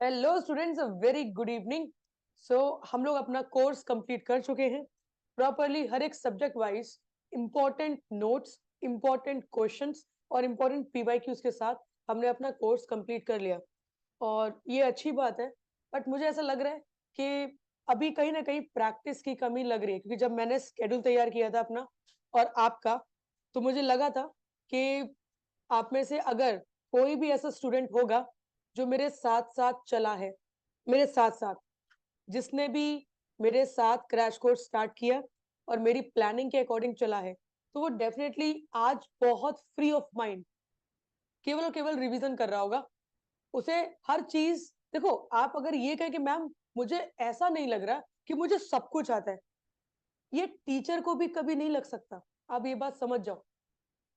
Hello students, very good evening. So हम लोग अपना कोर्स कंप्लीट कर चुके हैं प्रॉपरली। हर एक subject wise important notes, important questions और इंपॉर्टेंट पीवाईक्यूज के साथ हमने अपना कोर्स कंप्लीट कर लिया और ये अच्छी बात है। बट मुझे ऐसा लग रहा है कि अभी कहीं ना कहीं प्रैक्टिस की कमी लग रही है, क्योंकि जब मैंने स्केड्यूल तैयार किया था अपना और आपका, तो मुझे लगा था कि आप में से अगर कोई भी ऐसा स्टूडेंट होगा जो मेरे साथ साथ चला है, मेरे साथ साथ जिसने भी मेरे साथ क्रैश कोर्स स्टार्ट किया और मेरी प्लानिंग के अकॉर्डिंग चला है, तो वो डेफिनेटली आज बहुत फ्री ऑफ माइंड केवल और केवल रिवीजन कर रहा होगा। उसे हर चीज, देखो, आप अगर ये कहें कि मैम मुझे ऐसा नहीं लग रहा कि मुझे सब कुछ आता है, ये टीचर को भी कभी नहीं लग सकता। आप ये बात समझ जाओ,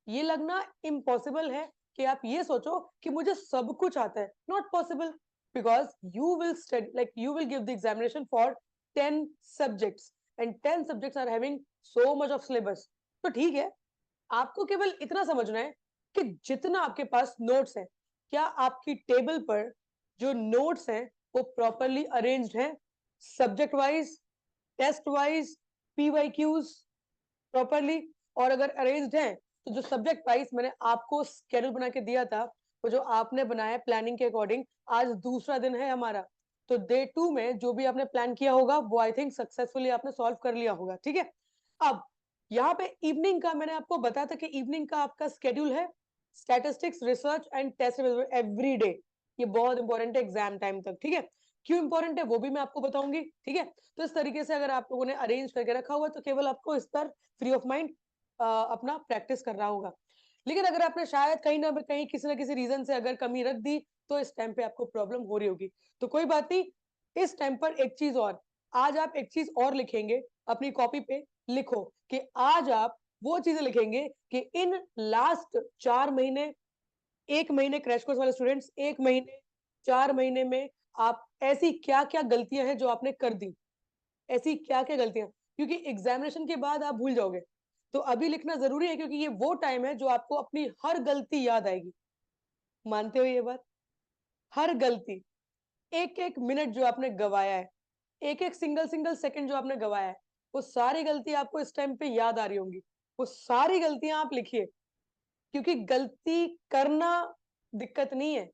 ये लगना इम्पॉसिबल है कि आप ये सोचो कि मुझे सब कुछ आता है। Not possible, because you will study, like you will give the examination for 10 subjects and 10 subjects are having so much of syllabus. तो ठीक है, आपको केवल इतना समझना है कि जितना आपके पास नोट्स हैं, क्या आपकी टेबल पर जो नोट्स हैं वो प्रॉपरली अरेंज्ड हैं, subject wise, taste wise, PYQs properly. और अगर अरेंज्ड है तो जो सब्जेक्ट वाइज मैंने आपको स्केड्यूल बना के दिया था, वो जो आपने बनाया प्लानिंग के अकॉर्डिंग, आज दूसरा दिन है हमारा। तो डे 2 में जो भी आपने प्लान किया होगा वो आई थिंक सक्सेसफुली आपने सॉल्व कर लिया होगा। ठीक है, अब यहाँ पे इवनिंग का मैंने आपको बताया था कि इवनिंग का आपका स्केड्यूल है statistics, research and test every day. ये बहुत इंपॉर्टेंट है एग्जाम टाइम तक। ठीक है, क्यों इंपॉर्टेंट है वो भी मैं आपको बताऊंगी। ठीक है, तो इस तरीके से अगर आप लोगों ने अरेंज करके रखा हुआ तो केवल आपको इस पर फ्री ऑफ माइंड अपना प्रैक्टिस करना होगा। लेकिन अगर आपने शायद कहीं ना कहीं किसी ना किसी रीजन से अगर कमी रख दी, तो इस टाइम पे आपको प्रॉब्लम हो रही होगी। तो कोई बात नहीं, इस टाइम पर एक चीज और, आज आप एक चीज और लिखेंगे अपनी कॉपी पे। लिखो कि आज आप वो चीजें लिखेंगे कि इन लास्ट 4 महीने, 1 महीने क्रैश कोर्स वाले स्टूडेंट्स, 1 महीने 4 महीने में आप ऐसी क्या क्या गलतियां हैं जो आपने कर दी, ऐसी क्या क्या गलतियां, क्योंकि एग्जामिनेशन के बाद आप भूल जाओगे। तो अभी लिखना जरूरी है, क्योंकि ये वो टाइम है जो आपको अपनी हर गलती याद आएगी। मानते हो ये बात? हर गलती, एक एक मिनट जो आपने गवाया है, एक एक सिंगल सिंगल सेकंड जो आपने गवाया है, वो सारी गलती आपको इस टाइम पे याद आ रही होंगी। वो सारी गलतियां आप लिखिए, क्योंकि गलती करना दिक्कत नहीं है,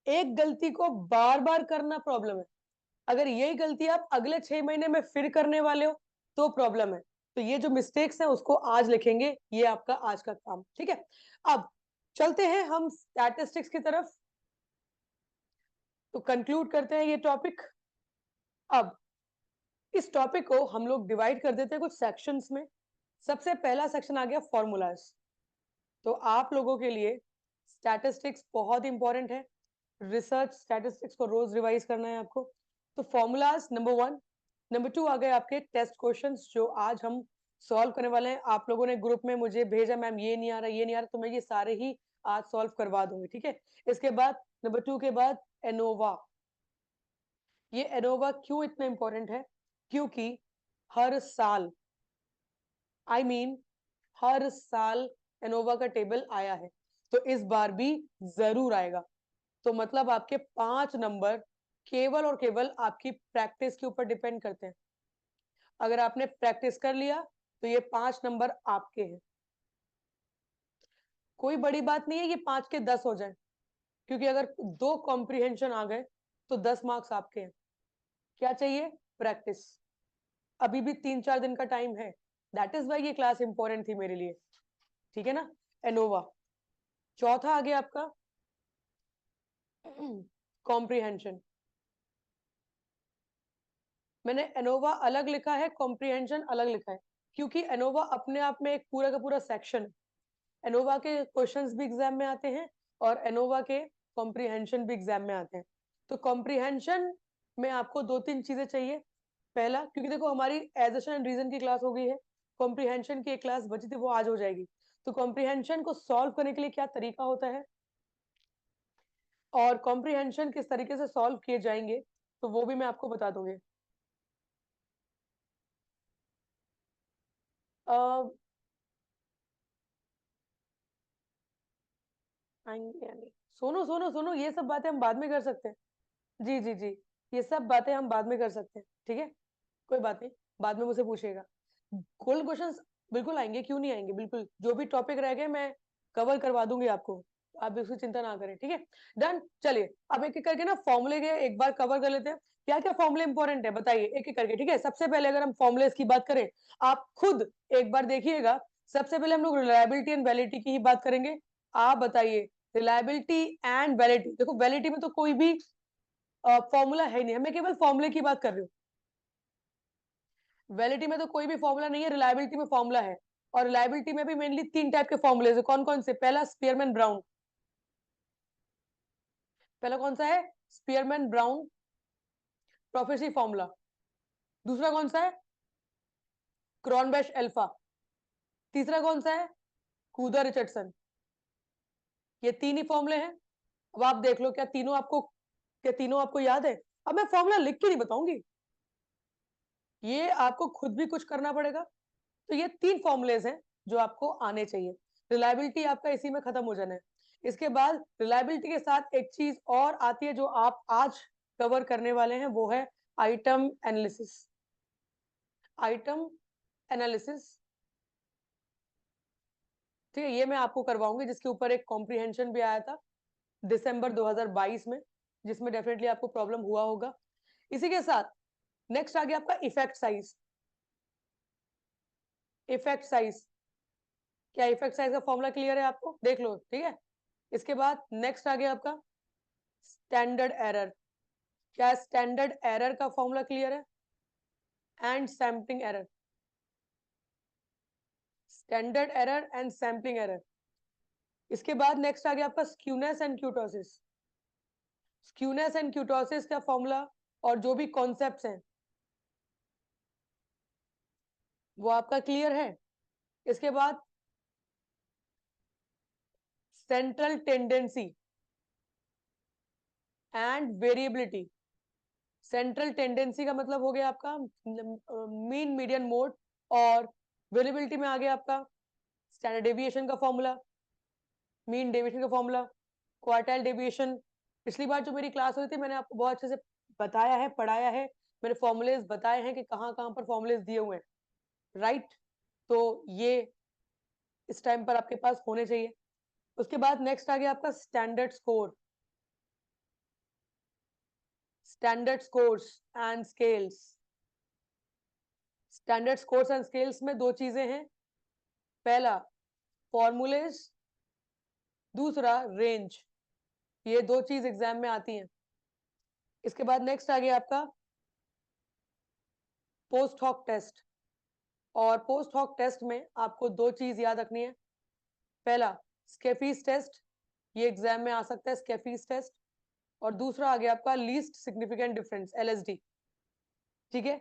एक गलती को बार बार करना प्रॉब्लम है। अगर यही गलती आप अगले 6 महीने में फिर करने वाले हो तो प्रॉब्लम है। तो ये जो मिस्टेक्स हैं उसको आज लिखेंगे, ये आपका आज का काम। ठीक है, अब चलते हैं हम स्टैटिस्टिक्स की तरफ, तो कंक्लूड करते हैं ये टॉपिक। अब इस टॉपिक को हम लोग डिवाइड कर देते हैं कुछ सेक्शंस में। सबसे पहला सेक्शन आ गया फॉर्मूलाज। तो आप लोगों के लिए स्टैटिस्टिक्स बहुत इंपॉर्टेंट है, रिसर्च स्टैटिस्टिक्स को रोज रिवाइज करना है आपको। तो फॉर्मूलाज नंबर 1, नंबर 2 आ गए आपके टेस्ट क्वेश्चंस जो आज हम सॉल्व करने वाले हैं। आप लोगों ने ग्रुप में मुझे भेजा मैम ये नहीं आ रहा, ये नहीं आ रहा, तो मैं ये सारे ही आज सॉल्व करवा दूंगी। ठीक है, इसके बाद नंबर 2 के बाद एनोवा। ये एनोवा क्यों इतना इंपॉर्टेंट है? क्योंकि हर साल, आई मीन हर साल एनोवा का टेबल आया है, तो इस बार भी जरूर आएगा। तो मतलब आपके 5 नंबर केवल और केवल आपकी प्रैक्टिस के ऊपर डिपेंड करते हैं। अगर आपने प्रैक्टिस कर लिया तो ये 5 नंबर आपके हैं। कोई बड़ी बात नहीं है ये 5 के 10 हो जाए, क्योंकि अगर 2 कॉम्प्रिहेंशन आ गए तो 10 मार्क्स आपके हैं। क्या चाहिए? प्रैक्टिस। अभी भी 3-4 दिन का टाइम है, दैट इज वाई ये क्लास इंपॉर्टेंट थी मेरे लिए। ठीक है ना, एनोवा। चौथा आ गया आपका कॉम्प्रिहेंशन। मैंने एनोवा अलग लिखा है, कॉम्प्रिहेंशन अलग लिखा है, क्योंकि एनोवा अपने आप में एक पूरा का पूरा सेक्शन है। एनोवा के क्वेश्चंस भी एग्जाम में आते हैं और एनोवा के कॉम्प्रिहेंशन भी एग्जाम में आते हैं। तो कॉम्प्रिहेंशन में आपको 2-3 चीजें चाहिए। पहला, क्योंकि देखो हमारी एजेशन एंड रीजन की क्लास हो गई है, कॉम्प्रिहेंशन की एक क्लास बची थी वो आज हो जाएगी। तो कॉम्प्रिहेंशन को सॉल्व करने के लिए क्या तरीका होता है और कॉम्प्रिहेंशन किस तरीके से सॉल्व किए जाएंगे, तो वो भी मैं आपको बता दूंगी। आएंगे या नहीं, सुनो सुनो सुनो, ये सब बातें हम बाद में कर सकते हैं। जी जी जी, ये सब बातें हम बाद में कर सकते हैं, ठीक है, कोई बात नहीं, बाद में मुझसे पूछिएगा। गोल्ड क्वेश्चंस बिल्कुल आएंगे, क्यों नहीं आएंगे, बिल्कुल जो भी टॉपिक रह गए मैं कवर करवा दूंगी आपको, आप इसकी चिंता ना करें, ठीक है। डन, चलिए अब एक एक करके ना फॉर्मूले के एक बार कवर कर लेते हैं। क्या क्या फॉर्मूले इंपॉर्टेंट है बताइए एक एक करके, ठीक है। सबसे पहले अगर हम फॉर्मूलेस की बात करें, आप खुद एक बार देखिएगा। सबसे पहले हम लोग रिलायबिलिटी एंड वैलिडिटी की ही बात करेंगे। आप बताइए रिलायबिलिटी एंड वैलिडिटी, देखो वैलिडिटी में तो कोई भी फॉर्मूला है नहीं, मैं केवल फॉर्मूले की बात कर रही हूँ। वैलिडिटी में तो कोई भी फॉर्मूला नहीं है, रिलायबिलिटी में फॉर्मूला है। और रिलायबिलिटी में भी मेनली 3 टाइप के फॉर्मूले है, कौन कौन से? पहला स्पीयरमैन ब्राउन, पहला कौन सा है? Spearman brown prophecy formula. दूसरा कौन सा है? क्रॉनबेश अल्फा। तीसरा कौन सा है? कूदर रिचर्डसन। ये 3 ही फॉर्मूले हैं। अब आप देख लो, क्या तीनों आपको याद है? अब मैं फॉर्मूला लिख के नहीं बताऊंगी, ये आपको खुद भी कुछ करना पड़ेगा। तो ये 3 फॉर्मुलेज हैं जो आपको आने चाहिए। रिलायबिलिटी आपका इसी में खत्म हो जाना है। इसके बाद रिलायबिलिटी के साथ एक चीज और आती है जो आप आज कवर करने वाले हैं, वो है आइटम एनालिसिस। आइटम एनालिसिस, ठीक है, ये मैं आपको करवाऊंगी, जिसके ऊपर एक कॉम्प्रिहेंशन भी आया था दिसंबर 2022 में, जिसमें डेफिनेटली आपको प्रॉब्लम हुआ होगा। इसी के साथ नेक्स्ट आ गया आपका इफेक्ट साइज। इफेक्ट साइज, क्या इफेक्ट साइज का फॉर्मूला क्लियर है आपको? देख लो, ठीक है। इसके बाद नेक्स्ट आ गया आपका स्टैंडर्ड एरर। क्या स्टैंडर्ड एरर का फॉर्मूला क्लियर है? And sampling error, standard error and sampling error. इसके बाद नेक्स्ट आ गया आपका स्क्यूनेस एंड क्यूटोसिस। स्क्यूनेस एंड क्यूटोसिस का फॉर्मूला और जो भी कॉन्सेप्ट्स हैं वो आपका क्लियर है। इसके बाद central tendency and variability. Central tendency का मतलब हो गया आपका मीन मीडियन मोड, और वेरिएबिलिटी में आ गया आपका स्टैंडर्ड डेविएशन का फॉर्मूला, मीन डेविएशन का फॉर्मूला, क्वार्टाइल डेविएशन। पिछली बार जो मेरी क्लास हुई थी मैंने आपको बहुत अच्छे से बताया है, पढ़ाया है, मैंने फॉर्मूलेज बताए हैं कि कहाँ कहाँ पर फॉर्मूलेज दिए हुए हैं, राइट। तो ये इस टाइम पर आपके पास होने चाहिए। उसके बाद नेक्स्ट आ गया आपका standard score, standard scores and scales. Standard scores and scales में 2 चीजें हैं, पहला फॉर्मूलेज, दूसरा रेंज। ये 2 चीज एग्जाम में आती हैं। इसके बाद नेक्स्ट आ गया आपका पोस्ट हॉक टेस्ट। और पोस्ट हॉक टेस्ट में आपको 2 चीज याद रखनी है, पहला स्केफीज टेस्ट, ये एग्जाम में आ सकता है स्केफीज टेस्ट, और दूसरा आ गया आपका लीस्ट सिग्निफिकेंट डिफरेंस, एलएसडी, ठीक है।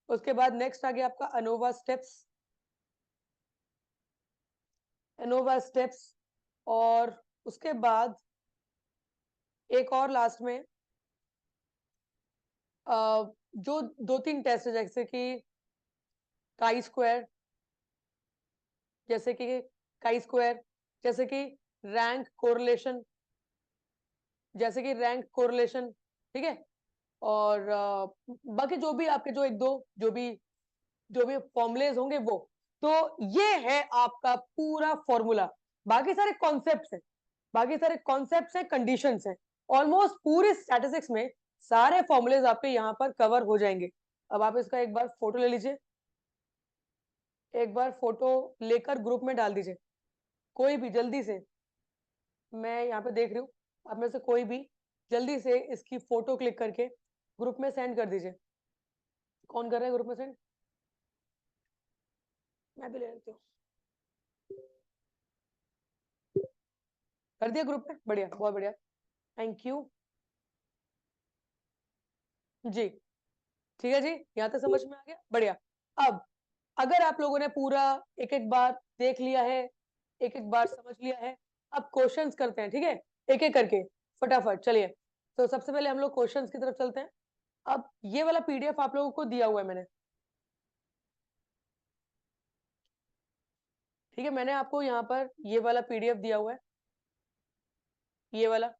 उसके बाद नेक्स्ट आ गया आपका अनोवा स्टेप्स, एनोवा स्टेप्स। और उसके बाद एक और लास्ट में जो 2-3 टेस्ट है, जैसे कि काई स्क्वायर, जैसे कि काई स्क्वायर, जैसे कि रैंक कोरिलेशन, जैसे कि रैंक कोरिलेशन, ठीक है। और बाकी जो भी आपके जो एक दो जो भी फॉर्मुलेज होंगे वो, तो ये है आपका पूरा फॉर्मूला। बाकी सारे कॉन्सेप्ट्स हैं, बाकी सारे कॉन्सेप्ट्स हैं, कंडीशंस हैं। ऑलमोस्ट पूरे स्टैटिस्टिक्स में सारे फॉर्मूलेज आपके यहाँ पर कवर हो जाएंगे। अब आप इसका एक बार फोटो ले लीजिए, एक बार फोटो लेकर ग्रुप में डाल दीजिए, कोई भी जल्दी से। मैं यहाँ पे देख रही हूँ, आप में से कोई भी जल्दी से इसकी फोटो क्लिक करके ग्रुप में सेंड कर दीजिए। कौन कर रहा है ग्रुप में सेंड? मैं भी ले लेती हूँ। कर दिया ग्रुप में, बढ़िया, बहुत बढ़िया, थैंक यू जी। ठीक है जी, यहाँ तक समझ में आ गया, बढ़िया। अब अगर आप लोगों ने पूरा एक एक बार देख लिया है, एक एक बार समझ लिया है, अब क्वेश्चंस करते हैं, ठीक है, एक एक करके फटाफट चलिए। तो सबसे पहले हम लोग क्वेश्चंस की तरफ चलते हैं। अब ये वाला पीडीएफ आप लोगों को दिया हुआ है मैंने, ठीक है, मैंने आपको यहाँ पर ये वाला पीडीएफ दिया हुआ है, ये वाला,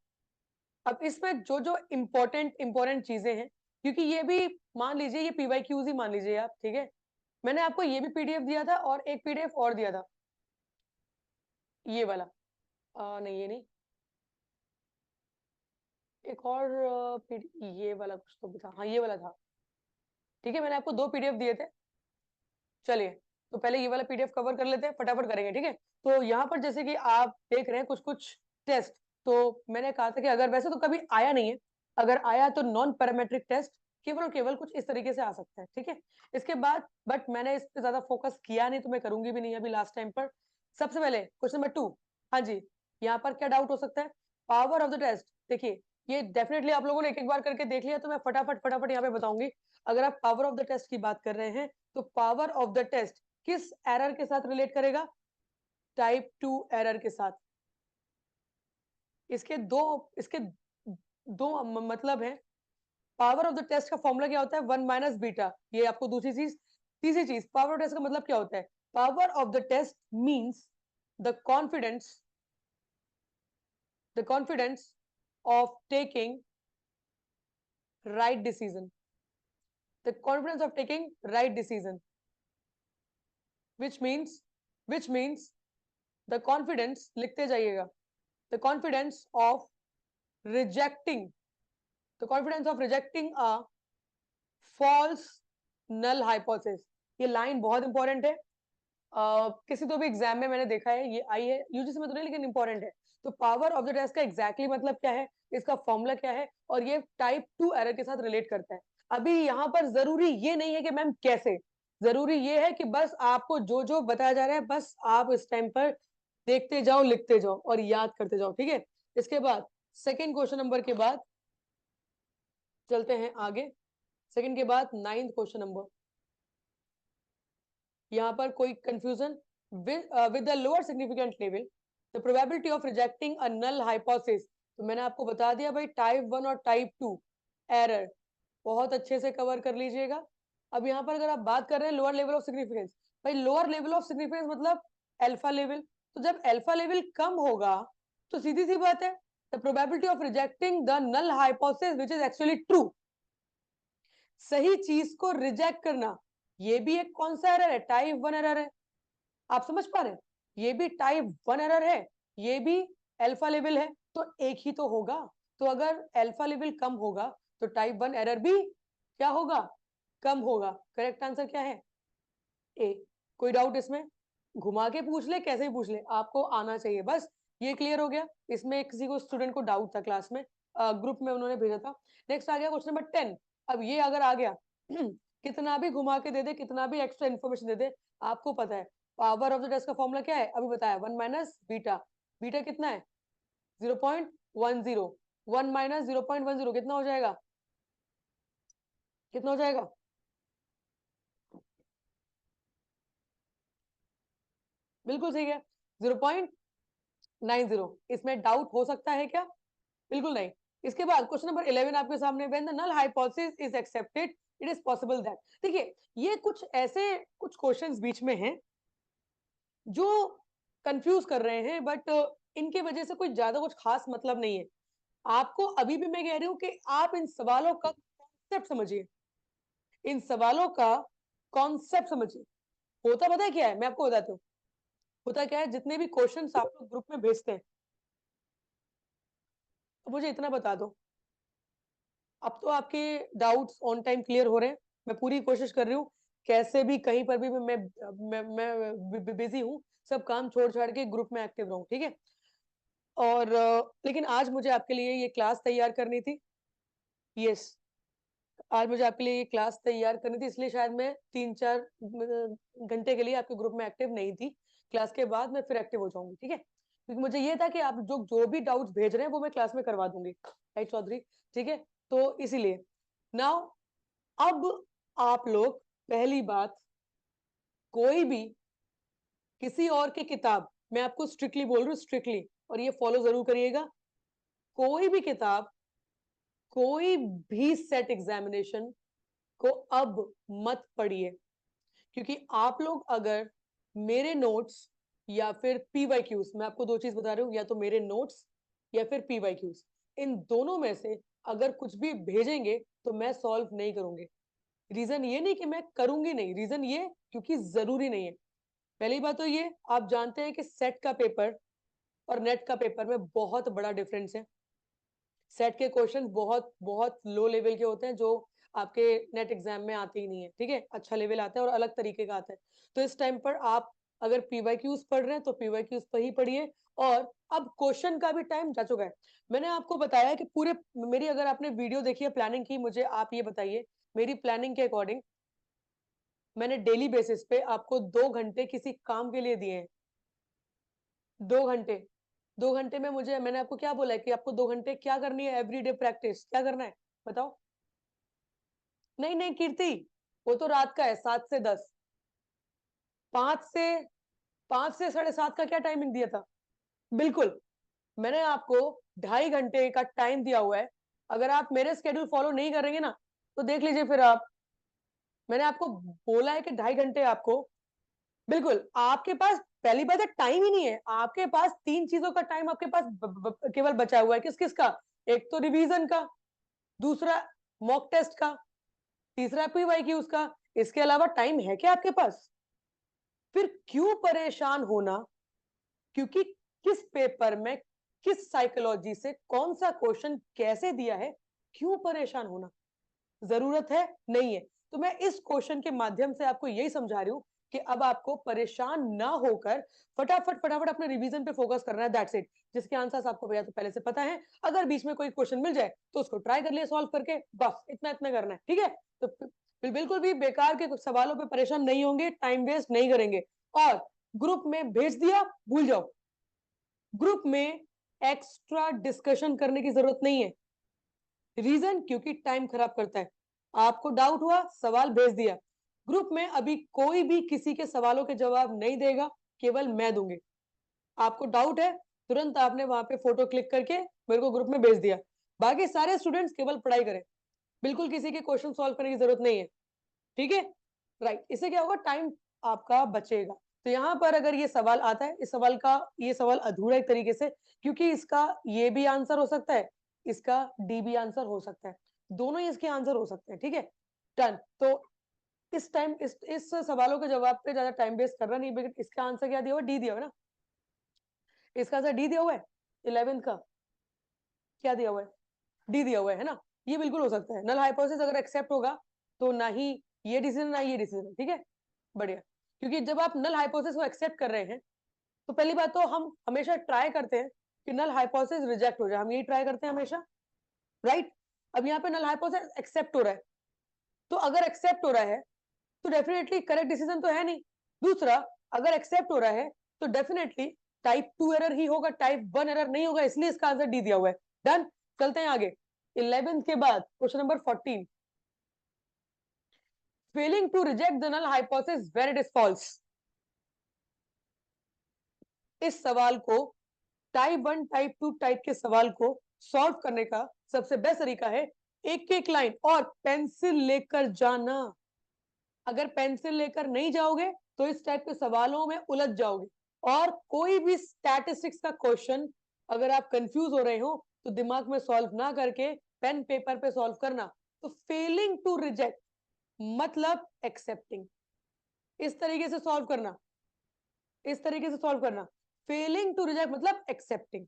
अब इसमें जो जो इम्पोर्टेंट चीजें हैं, क्योंकि ये भी मान लीजिए ये PYQs ही मान लीजिए आप, ठीक है। मैंने आपको ये भी PDF दिया था और एक PDF और दिया था, ये वाला। नहीं, ये नहीं, एक और ये वाला कुछ तो भी था, हाँ ये वाला था, ठीक है। मैंने आपको 2 PDF दिए थे। चलिए, तो पहले ये वाला PDF कवर कर लेते हैं, फटाफट करेंगे, ठीक है। तो यहाँ पर जैसे कि आप देख रहे हैं कुछ कुछ टेस्ट, तो मैंने कहा था कि अगर वैसे तो कभी आया नहीं है, अगर आया तो नॉन पैरामेट्रिक टेस्ट केवल और केवल कुछ इस तरीके से आ सकता है, ठीक है। इसके बाद बट मैंने इस पे ज्यादा फोकस किया नहीं, तो मैं करूंगी भी नहीं अभी लास्ट टाइम पर। सबसे पहले क्वेश्चन नंबर 2, हाँ जी, यहाँ पर क्या डाउट हो सकता है, पावर ऑफ द टेस्ट। देखिए, ये डेफिनेटली आप लोगों ने एक बार करके देख लिया, तो मैं फटाफट फटाफट यहाँ पे बताऊंगी। अगर आप पावर ऑफ द टेस्ट की बात कर रहे हैं, तो पावर ऑफ द टेस्ट किस एरर के साथ रिलेट करेगा, टाइप 2 एरर के साथ। इसके दो मतलब है। पावर ऑफ द टेस्ट का फॉर्मूला क्या होता है, 1 माइनस बीटा। ये आपको दूसरी चीज। तीसरी चीज, पावर ऑफ टेस्ट का मतलब क्या होता है, power of the test means the confidence of taking right decision, the confidence of taking right decision, which means the confidence, लिखते जाइएगा, the confidence of rejecting a false null hypothesis। ये line बहुत important है। किसी तो भी exam में मैंने देखा है, ये आई है, यूजीसी में तो नहीं लेकिन इंपॉर्टेंट है। तो पावर ऑफ द टेस्ट का एग्जैक्टली मतलब क्या है, इसका फॉर्मूला क्या है, और ये टाइप 2 एरर के साथ रिलेट करता है। अभी यहाँ पर जरूरी ये नहीं है कि मैम कैसे, जरूरी ये है कि बस आपको जो जो बताया जा रहा है, बस आप इस टाइम पर देखते जाओ, लिखते जाओ और याद करते जाओ, ठीक है। इसके बाद सेकेंड क्वेश्चन नंबर के बाद चलते हैं आगे। सेकंड के बाद 9th क्वेश्चन नंबर। यहाँ पर कोई confusion, with the lower significant level the probability of rejecting a null hypothesis. तो मैंने आपको बता दिया भाई, टाइप 1 और टाइप 2 एरर बहुत अच्छे से कवर कर लीजिएगा। अब यहाँ पर अगर आप बात कर रहे हैं लोअर लेवल ऑफ सिग्निफिकेंस, भाई लोअर लेवल ऑफ सिग्निफिकेंस मतलब अल्फा लेवल। तो जब अल्फा लेवल कम होगा, तो सीधी सी बात है, the probability of rejecting the null hypothesis which is actually true, सही चीज को रिजेक्ट करना, ये भी एक कौन सा एरर है, टाइप 1 एरर है। आप समझ पा रहे हैं, ये भी टाइप 1 एरर है, ये भी अल्फा लेवल है, तो एक ही तो होगा। तो अगर अल्फा लेवल कम होगा, तो टाइप 1 एरर भी क्या होगा, कम होगा। करेक्ट आंसर क्या है, ए। कोई डाउट इसमें, घुमा के पूछ ले, कैसे ही पूछ ले, आपको आना चाहिए बस। ये क्लियर हो गया। इसमें किसी को स्टूडेंट को डाउट था क्लास में, ग्रुप में उन्होंने भेजा था। नेक्स्ट आ गया क्वेश्चन नंबर 10। अब ये अगर आ गया कितना भी घुमा के दे दे, कितना भी एक्स्ट्रा इन्फॉर्मेशन दे दे, आपको पता है पावर ऑफ द टेस्ट का फॉर्मूला क्या है, अभी बताया, 1 माइनस बीटा। बीटा कितना है, 0.10। 1 माइनस 0.10 कितना हो जाएगा, कितना हो जाएगा, बिल्कुल सही है, 0.90। इसमें डाउट हो सकता है क्या, बिल्कुल नहीं। इसके बाद क्वेश्चन नंबर 11 आपके सामने, when the null hypothesis is accepted it is possible that. देखिए, ये कुछ ऐसे कुछ क्वेश्चंस बीच में हैं जो कंफ्यूज कर रहे हैं, बट इनके वजह से कोई ज्यादा कुछ खास मतलब नहीं है। आपको अभी भी मैं कह रही हूं कि आप इन सवालों का कॉन्सेप्ट समझिए, इन सवालों का कॉन्सेप्ट समझिए। होता पता है क्या है, मैं आपको बताती हूँ। होता क्या है, जितने भी क्वेश्चंस आप लोग ग्रुप में भेजते हैं, तो मुझे इतना बता दो, अब तो आपके डाउट्स ऑन टाइम क्लियर हो रहे हैं। मैं पूरी कोशिश कर रही हूँ, कैसे भी कहीं पर भी मैं बिजी हूँ, सब काम छोड़ छाड़ के ग्रुप में एक्टिव रहूं, ठीक है। और लेकिन आज मुझे आपके लिए ये क्लास तैयार करनी थी। यस, आज मुझे आपके लिए ये क्लास तैयार करनी थी, इसलिए शायद मैं 3-4 घंटे के लिए आपके ग्रुप में एक्टिव नहीं थी। क्लास के बाद मैं फिर एक्टिव हो जाऊंगी, ठीक है। क्योंकि मुझे ये था कि आप जो जो भी डाउट्स भेज रहे हैं वो मैं क्लास में करवा दूंगी, राइट चौधरी, ठीक है। तो इसीलिए नाउ, अब आप लोग, पहली बात, कोई भी किसी और की किताब, मैं आपको स्ट्रिक्टली बोल रही हूँ, स्ट्रिक्टली, और ये फॉलो जरूर करिएगा, कोई भी किताब, कोई भी सेट एग्जामिनेशन को अब मत पढ़िए। क्योंकि आप लोग अगर मेरे नोट्स या फिर PYQs, मैं आपको दो चीज बता रही हूँ, या तो मेरे नोट्स या फिर PYQs, इन दोनों में से अगर कुछ भी भेजेंगे तो मैं सॉल्व नहीं करूंगी। रीजन ये नहीं कि मैं करूंगी नहीं, रीजन ये क्योंकि जरूरी नहीं है। पहली बात तो ये आप जानते हैं कि सेट का पेपर और नेट का पेपर में बहुत बड़ा डिफरेंस है। सेट के क्वेश्चन बहुत बहुत लो लेवल के होते हैं जो आपके नेट एग्जाम में आते ही नहीं है, ठीक है। अच्छा लेवल आता है और अलग तरीके का आता है। तो इस टाइम पर आप अगर पीवाईक्यूज पढ़ रहे हैं तो पीवाईक्यूज पर ही पढ़िए। और अब क्वेश्चन का भी टाइम जा चुका है। मैंने आपको बताया कि पूरे मेरी, अगर आपने वीडियो देखी है प्लानिंग की, मुझे आप ये बताइए मेरी प्लानिंग के अकॉर्डिंग मैंने डेली बेसिस पे आपको 2 घंटे किसी काम के लिए दिए हैं। 2 घंटे, 2 घंटे में मुझे, मैंने आपको क्या बोला है कि आपको 2 घंटे क्या करनी है, एवरीडे प्रैक्टिस क्या करना है बताओ। नहीं नहीं कीर्ति, वो तो रात का है 7 से 10। 5 से 5 से 7:30 का क्या टाइमिंग दिया था? बिल्कुल, मैंने आपको 2.5 घंटे का टाइम दिया हुआ है। अगर आप मेरे स्केड्यूल फॉलो नहीं करेंगे ना तो देख लीजिए फिर आप। मैंने आपको बोला है कि 2.5 घंटे आपको, बिल्कुल आपके पास पहली बात है टाइम ही नहीं है। आपके पास 3 चीजों का टाइम आपके पास केवल बचा हुआ है। किस किस का? एक तो रिवीजन का, दूसरा मॉक टेस्ट का, तीसरा पीवाईक्यूज का। इसके अलावा टाइम है क्या आपके पास? फिर क्यों परेशान होना? क्योंकि किस पेपर में किस साइकोलॉजी से कौन सा क्वेश्चन कैसे दिया है, क्यों परेशान होना? जरूरत है नहीं है। तो मैं इस क्वेश्चन के माध्यम से आपको यही समझा रही हूं कि अब आपको परेशान ना होकर फटाफट फटाफट अपने रिवीजन पे फोकस करना है, दैट्स इट। जिसके आंसर्स आपको भैया तो पहले से पता है, अगर बीच में कोई क्वेश्चन मिल जाए तो उसको ट्राई कर लिए सॉल्व करके, बस इतना इतना करना है, ठीक है। तो बिल्कुल भी बेकार के कुछ सवालों पे परेशान नहीं होंगे, टाइम वेस्ट नहीं करेंगे। और ग्रुप में भेज दिया, भूल जाओ। ग्रुप में एक्स्ट्रा डिस्कशन करने की जरूरत नहीं है। रीजन क्योंकि टाइम खराब करता है। आपको डाउट हुआ, सवाल भेज दिया। ग्रुप में अभी कोई भी किसी के सवालों के जवाब नहीं देगा, केवल मैं दूंगी। आपको डाउट है, तुरंत आपने वहां पे फोटो क्लिक करके मेरे को ग्रुप में भेज दिया। बाकी सारे स्टूडेंट्स केवल पढ़ाई करें, बिल्कुल किसी के क्वेश्चन सॉल्व करने की जरूरत नहीं है, ठीक है। राइट, इससे क्या होगा, टाइम आपका बचेगा। तो यहाँ पर अगर ये सवाल आता है, इस सवाल का, ये सवाल अधूरा एक तरीके से, क्योंकि इसका ये भी आंसर हो सकता है, इसका डी भी आंसर हो सकता है, दोनों ही इसके आंसर हो सकते हैं, ठीक है। डन। तो इस टाइम इस सवालों के जवाब पे ज्यादा टाइम वेस्ट करना नहीं, लेकिन इसका आंसर क्या दिया हुआ? डी दिया हुआ है ना। इसका आंसर डी दिया हुआ है। 11th का क्या दिया हुआ है? डी दिया हुआ है ना। ये बिल्कुल हो सकता है। नल हाइपोथेसिस अगर एक्सेप्ट होगा तो ना ही ये डिसीजन ना ये डिसीजन, ठीक है। बढ़िया। क्योंकि जब आप नल हाइपोथेसिस को एक्सेप्ट कर रहे हैं तो पहली बात तो हम हमेशा ट्राई करते हैं कि नल हाइपोथेसिस रिजेक्ट हो जाए, हम यही ट्राई करते हैं हमेशा, राइट। अब यहाँ पे नल हाइपोथेसिस एक्सेप्ट हो रहा है, तो अगर एक्सेप्ट हो रहा है तो डेफिनेटली करेक्ट डिसीजन तो है नहीं। दूसरा, अगर एक्सेप्ट हो रहा है तो डेफिनेटली टाइप 2 एरर ही होगा, टाइप 1 एरर नहीं होगा, इसलिए इसका आंसर डी दिया हुआ है। डन। चलते हैं आगे। 11th के बाद question number 14, failing to reject the null hypothesis where it is false. इस सवाल को, टाइप 1 टाइप 2 टाइप के सवाल को सॉल्व करने का सबसे बेस्ट तरीका है एक एक लाइन और पेंसिल लेकर जाना। अगर पेंसिल लेकर नहीं जाओगे तो इस टाइप के सवालों में उलझ जाओगे। और कोई भी स्टैटिस्टिक्स का क्वेश्चन अगर आप कंफ्यूज हो रहे हो तो दिमाग में सॉल्व ना करके पेन पेपर पे सॉल्व करना। तो फेलिंग टू रिजेक्ट मतलब एक्सेप्टिंग, इस तरीके से सॉल्व करना, इस तरीके से सॉल्व करना। फेलिंग टू रिजेक्ट मतलब accepting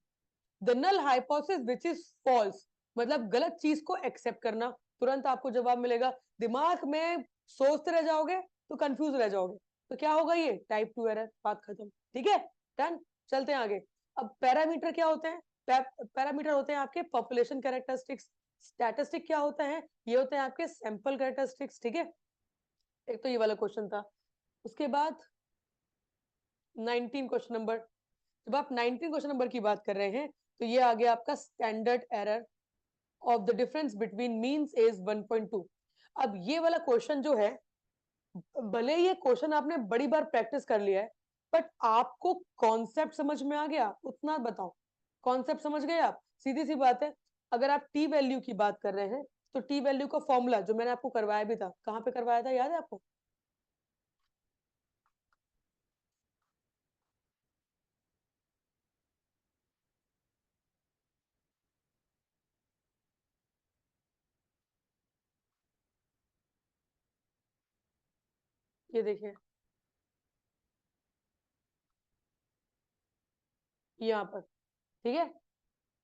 the null hypothesis which is false, मतलब गलत चीज को एक्सेप्ट करना। तुरंत आपको जवाब मिलेगा। दिमाग में सोचते रह जाओगे तो कंफ्यूज रह जाओगे, तो क्या होगा? ये टाइप 2 एरर, बात खत्म, ठीक है। डन। चलते हैं आगे। अब पैरामीटर क्या होते हैं? पैरामीटर होते हैं आपके पॉपुलेशन कैरेक्टरिस्टिक्स। स्टैटिस्टिक क्या होता है? ये होते हैं आपके सैंपल कैरेक्टरिस्टिक्स, ठीक है। एक तो ये वाला क्वेश्चन था। उसके बाद 19 क्वेश्चन नंबर, जब आप 19 क्वेश्चन नंबर की बात कर रहे हैं तो ये आ गया आपका standard error of the difference between means is 1.2। अब ये वाला क्वेश्चन जो है, भले ये क्वेश्चन आपने बड़ी बार प्रैक्टिस कर लिया है, बट आपको कॉन्सेप्ट समझ में आ गया उतना बताओ। कॉन्सेप्ट समझ गए आप? सीधी सी बात है। अगर आप टी वैल्यू की बात कर रहे हैं तो टी वैल्यू का फॉर्मूला जो मैंने आपको करवाया भी था, कहाँ पे करवाया था, याद है आपको? ये देखिए यहाँ पर, ठीक है,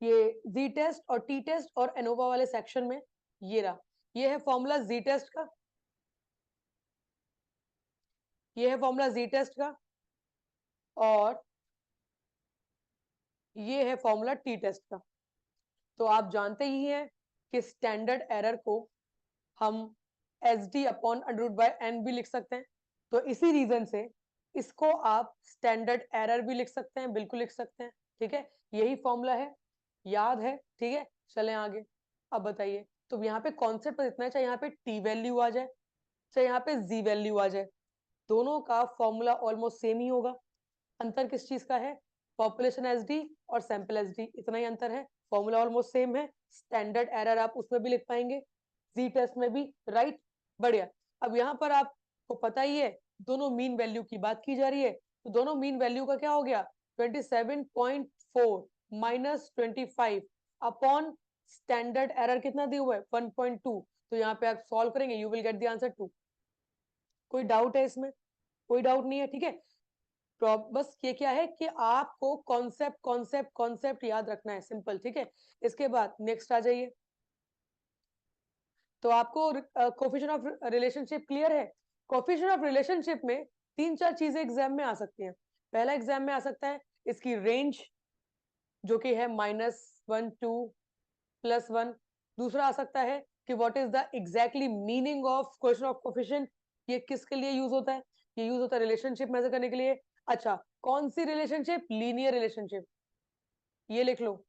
ये जी टेस्ट और टी टेस्ट और एनोवा वाले सेक्शन में ये रहा, ये है फॉर्मूला जी टेस्ट का, ये है फॉर्मूला जी टेस्ट का, और ये है फॉर्मूला टी टेस्ट का। तो आप जानते ही हैं कि स्टैंडर्ड एरर को हम S D upon under root by N भी लिख सकते हैं। तो इसी रीजन से इसको आप स्टैंडर्ड एरर भी लिख सकते हैं, बिल्कुल लिख सकते हैं, ठीक है, यही फॉर्मूला है, याद है, ठीक है। चलें आगे। अब बताइए, तो यहाँ पे कॉन्सेप्ट इतना है, चाहे यहाँ पे टी वैल्यू आ जाए, चाहे यहाँ पे जी वैल्यू आ जाए, दोनों का फॉर्मूला ऑलमोस्ट सेम ही होगा। अंतर किस चीज का है? पॉपुलेशन एसडी और सैंपल एसडी, इतना ही अंतर है, फॉर्मूला ऑलमोस्ट सेम है। स्टैंडर्ड एरर आप उसमें भी लिख पाएंगे, जी टेस्ट में भी, राइट, बढ़िया। अब यहाँ पर आपको पता ही है दोनों मीन वैल्यू की बात की जा रही है, तो दोनों मीन वैल्यू का क्या हो गया, 27.4 माइनस 25 अपॉन स्टैंडर्ड एरर कितना दिया हुआ है 1.2। तो यहाँ पे आप सॉल्व करेंगे, you will get the answer 2। कोई डाउट है इसमें? कोई डाउट नहीं है, ठीक है। बस ये क्या है कि आपको कॉन्सेप्ट कॉन्सेप्ट कॉन्सेप्ट याद रखना है, सिंपल, ठीक है। इसके बाद नेक्स्ट आ जाइए। तो आपको कोफिशिएंट ऑफ रिलेशनशिप क्लियर है? कोफिशिएंट ऑफ रिलेशनशिप में तीन चार चीजें एग्जाम में आ सकती हैं। पहला एग्जाम में आ सकता है इसकी रेंज, जो कि है -1 2 +1। दूसरा आ सकता है कि what is the exactly meaning of question of coefficient, ये किसके लिए यूज होता है? ये यूज होता है रिलेशनशिप मेजर करने के लिए। अच्छा, कौन सी रिलेशनशिप? लीनियर रिलेशनशिप, ये लिख लो।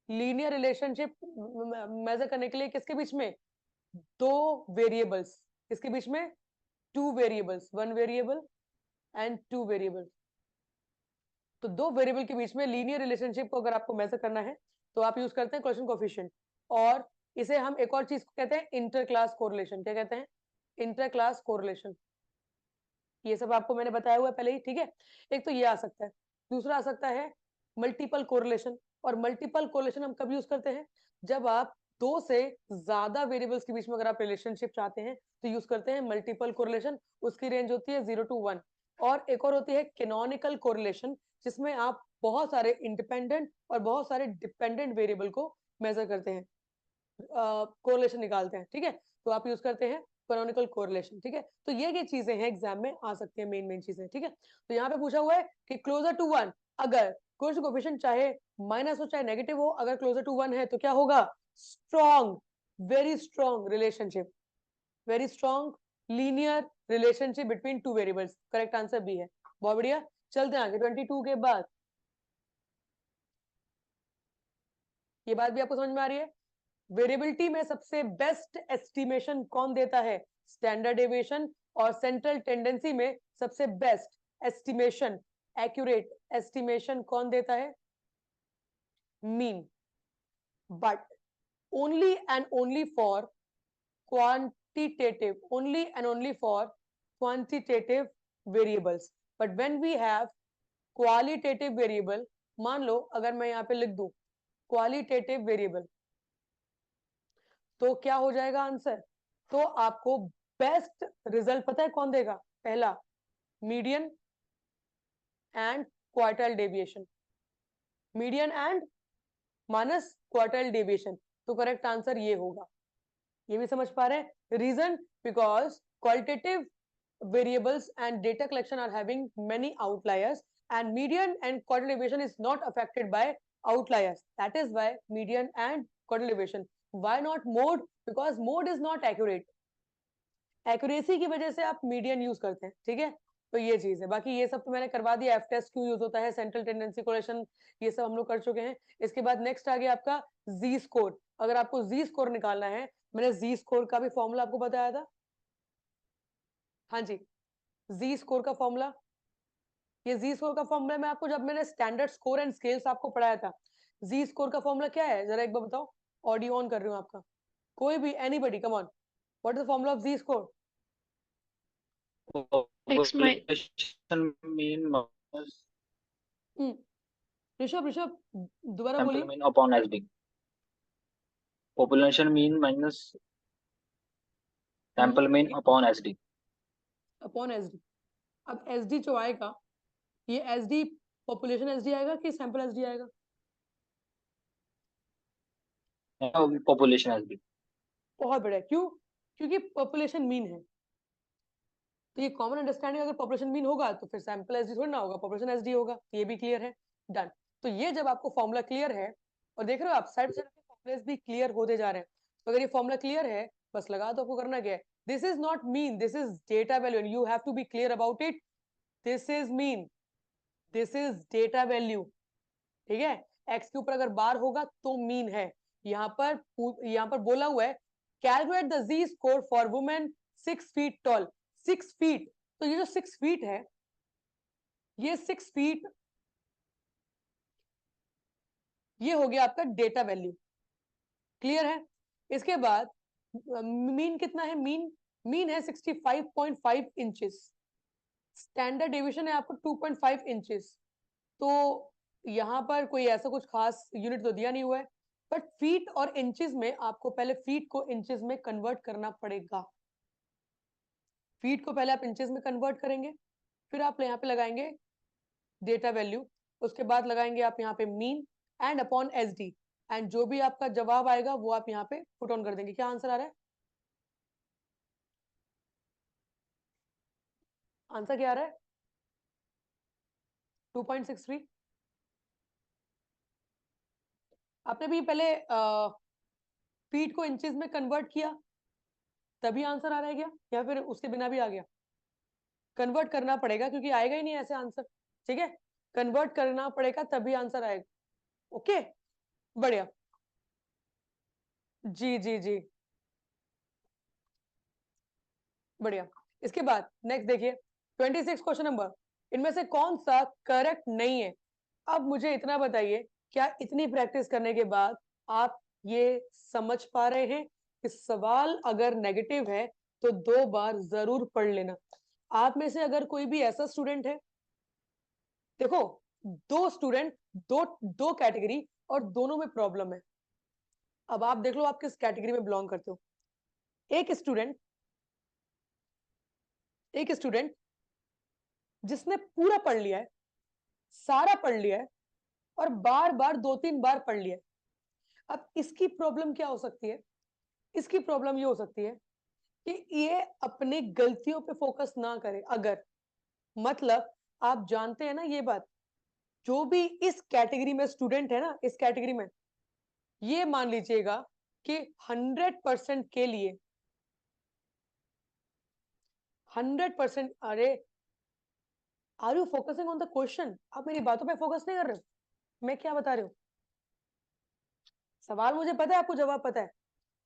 लीनियर रिलेशनशिप मेजर करने के लिए किसके बीच में? दो वेरिएबल्स, किसके बीच में? Two variables, one variable and two variable. तो दो वेरिएबल के बीच में लीनियर रिलेशनशिप को अगर आपको मेजर करना है तो आप यूज करते हैं क्वेश्चन कोफिशिएंट। और इसे हम एक और चीज को कहते हैं इंटर क्लास कोरिलेशन। क्या कहते हैं? Inter class correlation. ये सब आपको मैंने बताया हुआ है पहले ही, ठीक है। एक तो ये आ सकता है, दूसरा आ सकता है मल्टीपल कोरिलेशन। और मल्टीपल कोरिलेशन हम कब यूज करते हैं? जब आप दो से ज्यादा वेरिएबल्स के बीच में अगर आप रिलेशनशिप चाहते हैं तो यूज करते हैं मल्टीपल कोरिलेशन। उसकी रेंज होती है 0 to 1। और एक और होती है कैनोनिकल कोरिलेशन, जिसमें आप बहुत सारे इंडिपेंडेंट और बहुत सारे डिपेंडेंट वेरिएबल को मेजर करते हैं, कोरिलेशन निकालते हैं, ठीक है। तो आप यूज करते हैं कैनोनिकल कोरिलेशन, ठीक है। तो ये चीजें हैं एग्जाम में आ सकती है, मेन मेन चीजें, ठीक है। तो यहाँ पे पूछा हुआ है कि क्लोजर टू 1, अगर कोई कोफिशिएंट चाहे माइनस हो चाहे नेगेटिव हो, अगर क्लोजर टू 1 है तो क्या होगा? Strong, very strong relationship, very strong linear relationship between two variables. Correct answer B है। बहुत बढ़िया, चलते हैं आगे 22 के बाद। ये बात भी आपको समझ में आ रही है? वेरिएबिलिटी में सबसे बेस्ट एस्टिमेशन कौन देता है? Standard deviation. और सेंट्रल टेंडेंसी में सबसे बेस्ट एस्टिमेशन, एक्यूरेट एस्टिमेशन कौन देता है? Mean. But only and only for quantitative, only and only for quantitative variables. But when we have qualitative variable, मान लो अगर मैं यहाँ पे लिख दूं qualitative variable, तो क्या हो जाएगा आंसर? तो आपको बेस्ट रिजल्ट पता है कौन देगा? पहला median and quartile deviation, median and minus quartile deviation. तो करेक्ट आंसर ये होगा। ये भी समझ पा रहे हैं? Reason, because qualitative variables and data collection are having many outliers, and median and quadrant deviation is not affected by outliers. That is why median and quadrant deviation. Why not mode? Because mode is not accurate. Accuracy की वजह से आप median use करते हैं, ठीक है। तो ये चीज है, बाकी ये सब तो मैंने करवा दिया। एफ टेस्ट क्यों यूज होता है, सेंट्रल टेंडेंसी कोरिलेशन, ये सब हम लोग कर चुके हैं। इसके बाद नेक्स्ट आ गया आपका जी स्कोर। अगर आपको जी स्कोर निकालना है, मैंने जी स्कोर का भी फॉर्मूला आपको बताया था। हाँ जी, जी स्कोर का फॉर्मूला, ये जी स्कोर का फॉर्मूला मैं आपको जब मैंने स्टैंडर्ड स्कोर एंड स्केल्स आपको पढ़ाया था। जी स्कोर का फॉर्मूला क्या है, जरा एक बार बताओ। ऑडियो ऑन कर रही हूँ आपका, कोई भी, anybody, come on. What is the formula of Z score? population mean minus Rishabh Rishabh दोबारा sample बोलिए। mean upon SD. Population mean minus sample mean upon SD. Upon SD. अब एसडी जो आएगा, ये एसडी पॉपुलेशन एसडी आएगा कि सैंपल एसडी आएगा? Population SD. बहुत बढ़िया। क्यों? क्योंकि पॉपुलेशन मीन है, तो ये कॉमन अंडरस्टैंडिंग, अगर पॉपुलेशन मीन होगा तो फिर सैंपल एसडी थोड़ी ना होगा, पॉपुलेशन एसडी होगा। ये भी क्लियर है, डन। तो ये जब आपको फॉर्मूला क्लियर है, और देख रहे हो आप साइड से फॉर्मूलेस भी क्लियर होते जा रहे हैं, तो अगर ये फॉर्मूला क्लियर है, बस लगा दो। आपको करना क्या है, this is not mean, this is data value, and you have to be clear about it. This is mean, this is data value, ठीक है। एक्स के ऊपर अगर बार होगा तो मीन है। यहाँ पर बोला हुआ है calculate the Z score for women 6 feet tall. 6 feet, तो ये जो 6 फीट है, ये 6 फीट, ये हो गया आपका डेटा वैल्यू। क्लियर है? इसके बाद मीन कितना है, मीन है 65.5 इंचेस। स्टैंडर्ड डेविएशन है आपको 2.5 इंचेस। तो यहाँ पर कोई ऐसा कुछ खास यूनिट तो दिया नहीं हुआ है, बट फीट और इंचेस में आपको पहले फीट को इंचेस में कन्वर्ट करना पड़ेगा। फीट को पहले आप इंचेस में कन्वर्ट करेंगे, फिर आप यहाँ पे लगाएंगे डेटा वैल्यू, उसके बाद लगाएंगे आप यहाँ पे mean and upon SD, and जो भी आपका जवाब आएगा वो आप यहाँ पे पुट ऑन कर देंगे। क्या आंसर आ रहा है? आंसर क्या आ रहा है? 2.63। आपने भी पहले फीट को इंचेस में कन्वर्ट किया तभी आंसर आ रहा है क्या, या फिर उसके बिना भी आ गया? कन्वर्ट करना पड़ेगा, क्योंकि आएगा ही नहीं ऐसे आंसर, ठीक है। कन्वर्ट करना पड़ेगा तभी आंसर आएगा। ओके, बढ़िया। जी जी जी, बढ़िया। इसके बाद नेक्स्ट देखिए 26 क्वेश्चन नंबर, इनमें से कौन सा करेक्ट नहीं है? अब मुझे इतना बताइए, क्या इतनी प्रैक्टिस करने के बाद आप ये समझ पा रहे हैं कि सवाल अगर नेगेटिव है तो 2 बार जरूर पढ़ लेना। आप में से अगर कोई भी ऐसा स्टूडेंट है, देखो, दो स्टूडेंट, दो कैटेगरी, और दोनों में प्रॉब्लम है। अब आप देख लो आप किस कैटेगरी में बिलोंग करते हो। एक स्टूडेंट जिसने पूरा पढ़ लिया है, सारा पढ़ लिया है, और बार बार 2-3 बार पढ़ लिया है। अब इसकी प्रॉब्लम क्या हो सकती है? इसकी प्रॉब्लम ये हो सकती है कि ये अपनी गलतियों पे फोकस ना करे। अगर, मतलब, आप जानते हैं ना ये बात, जो भी इस कैटेगरी में स्टूडेंट है ना, इस कैटेगरी में, ये मान लीजिएगा कि 100% के लिए 100%, अरे, are you focusing on the question? आप मेरी बातों पे फोकस नहीं कर रहे हो, मैं क्या बता रही हूँ। सवाल मुझे पता है, आपको जवाब पता है,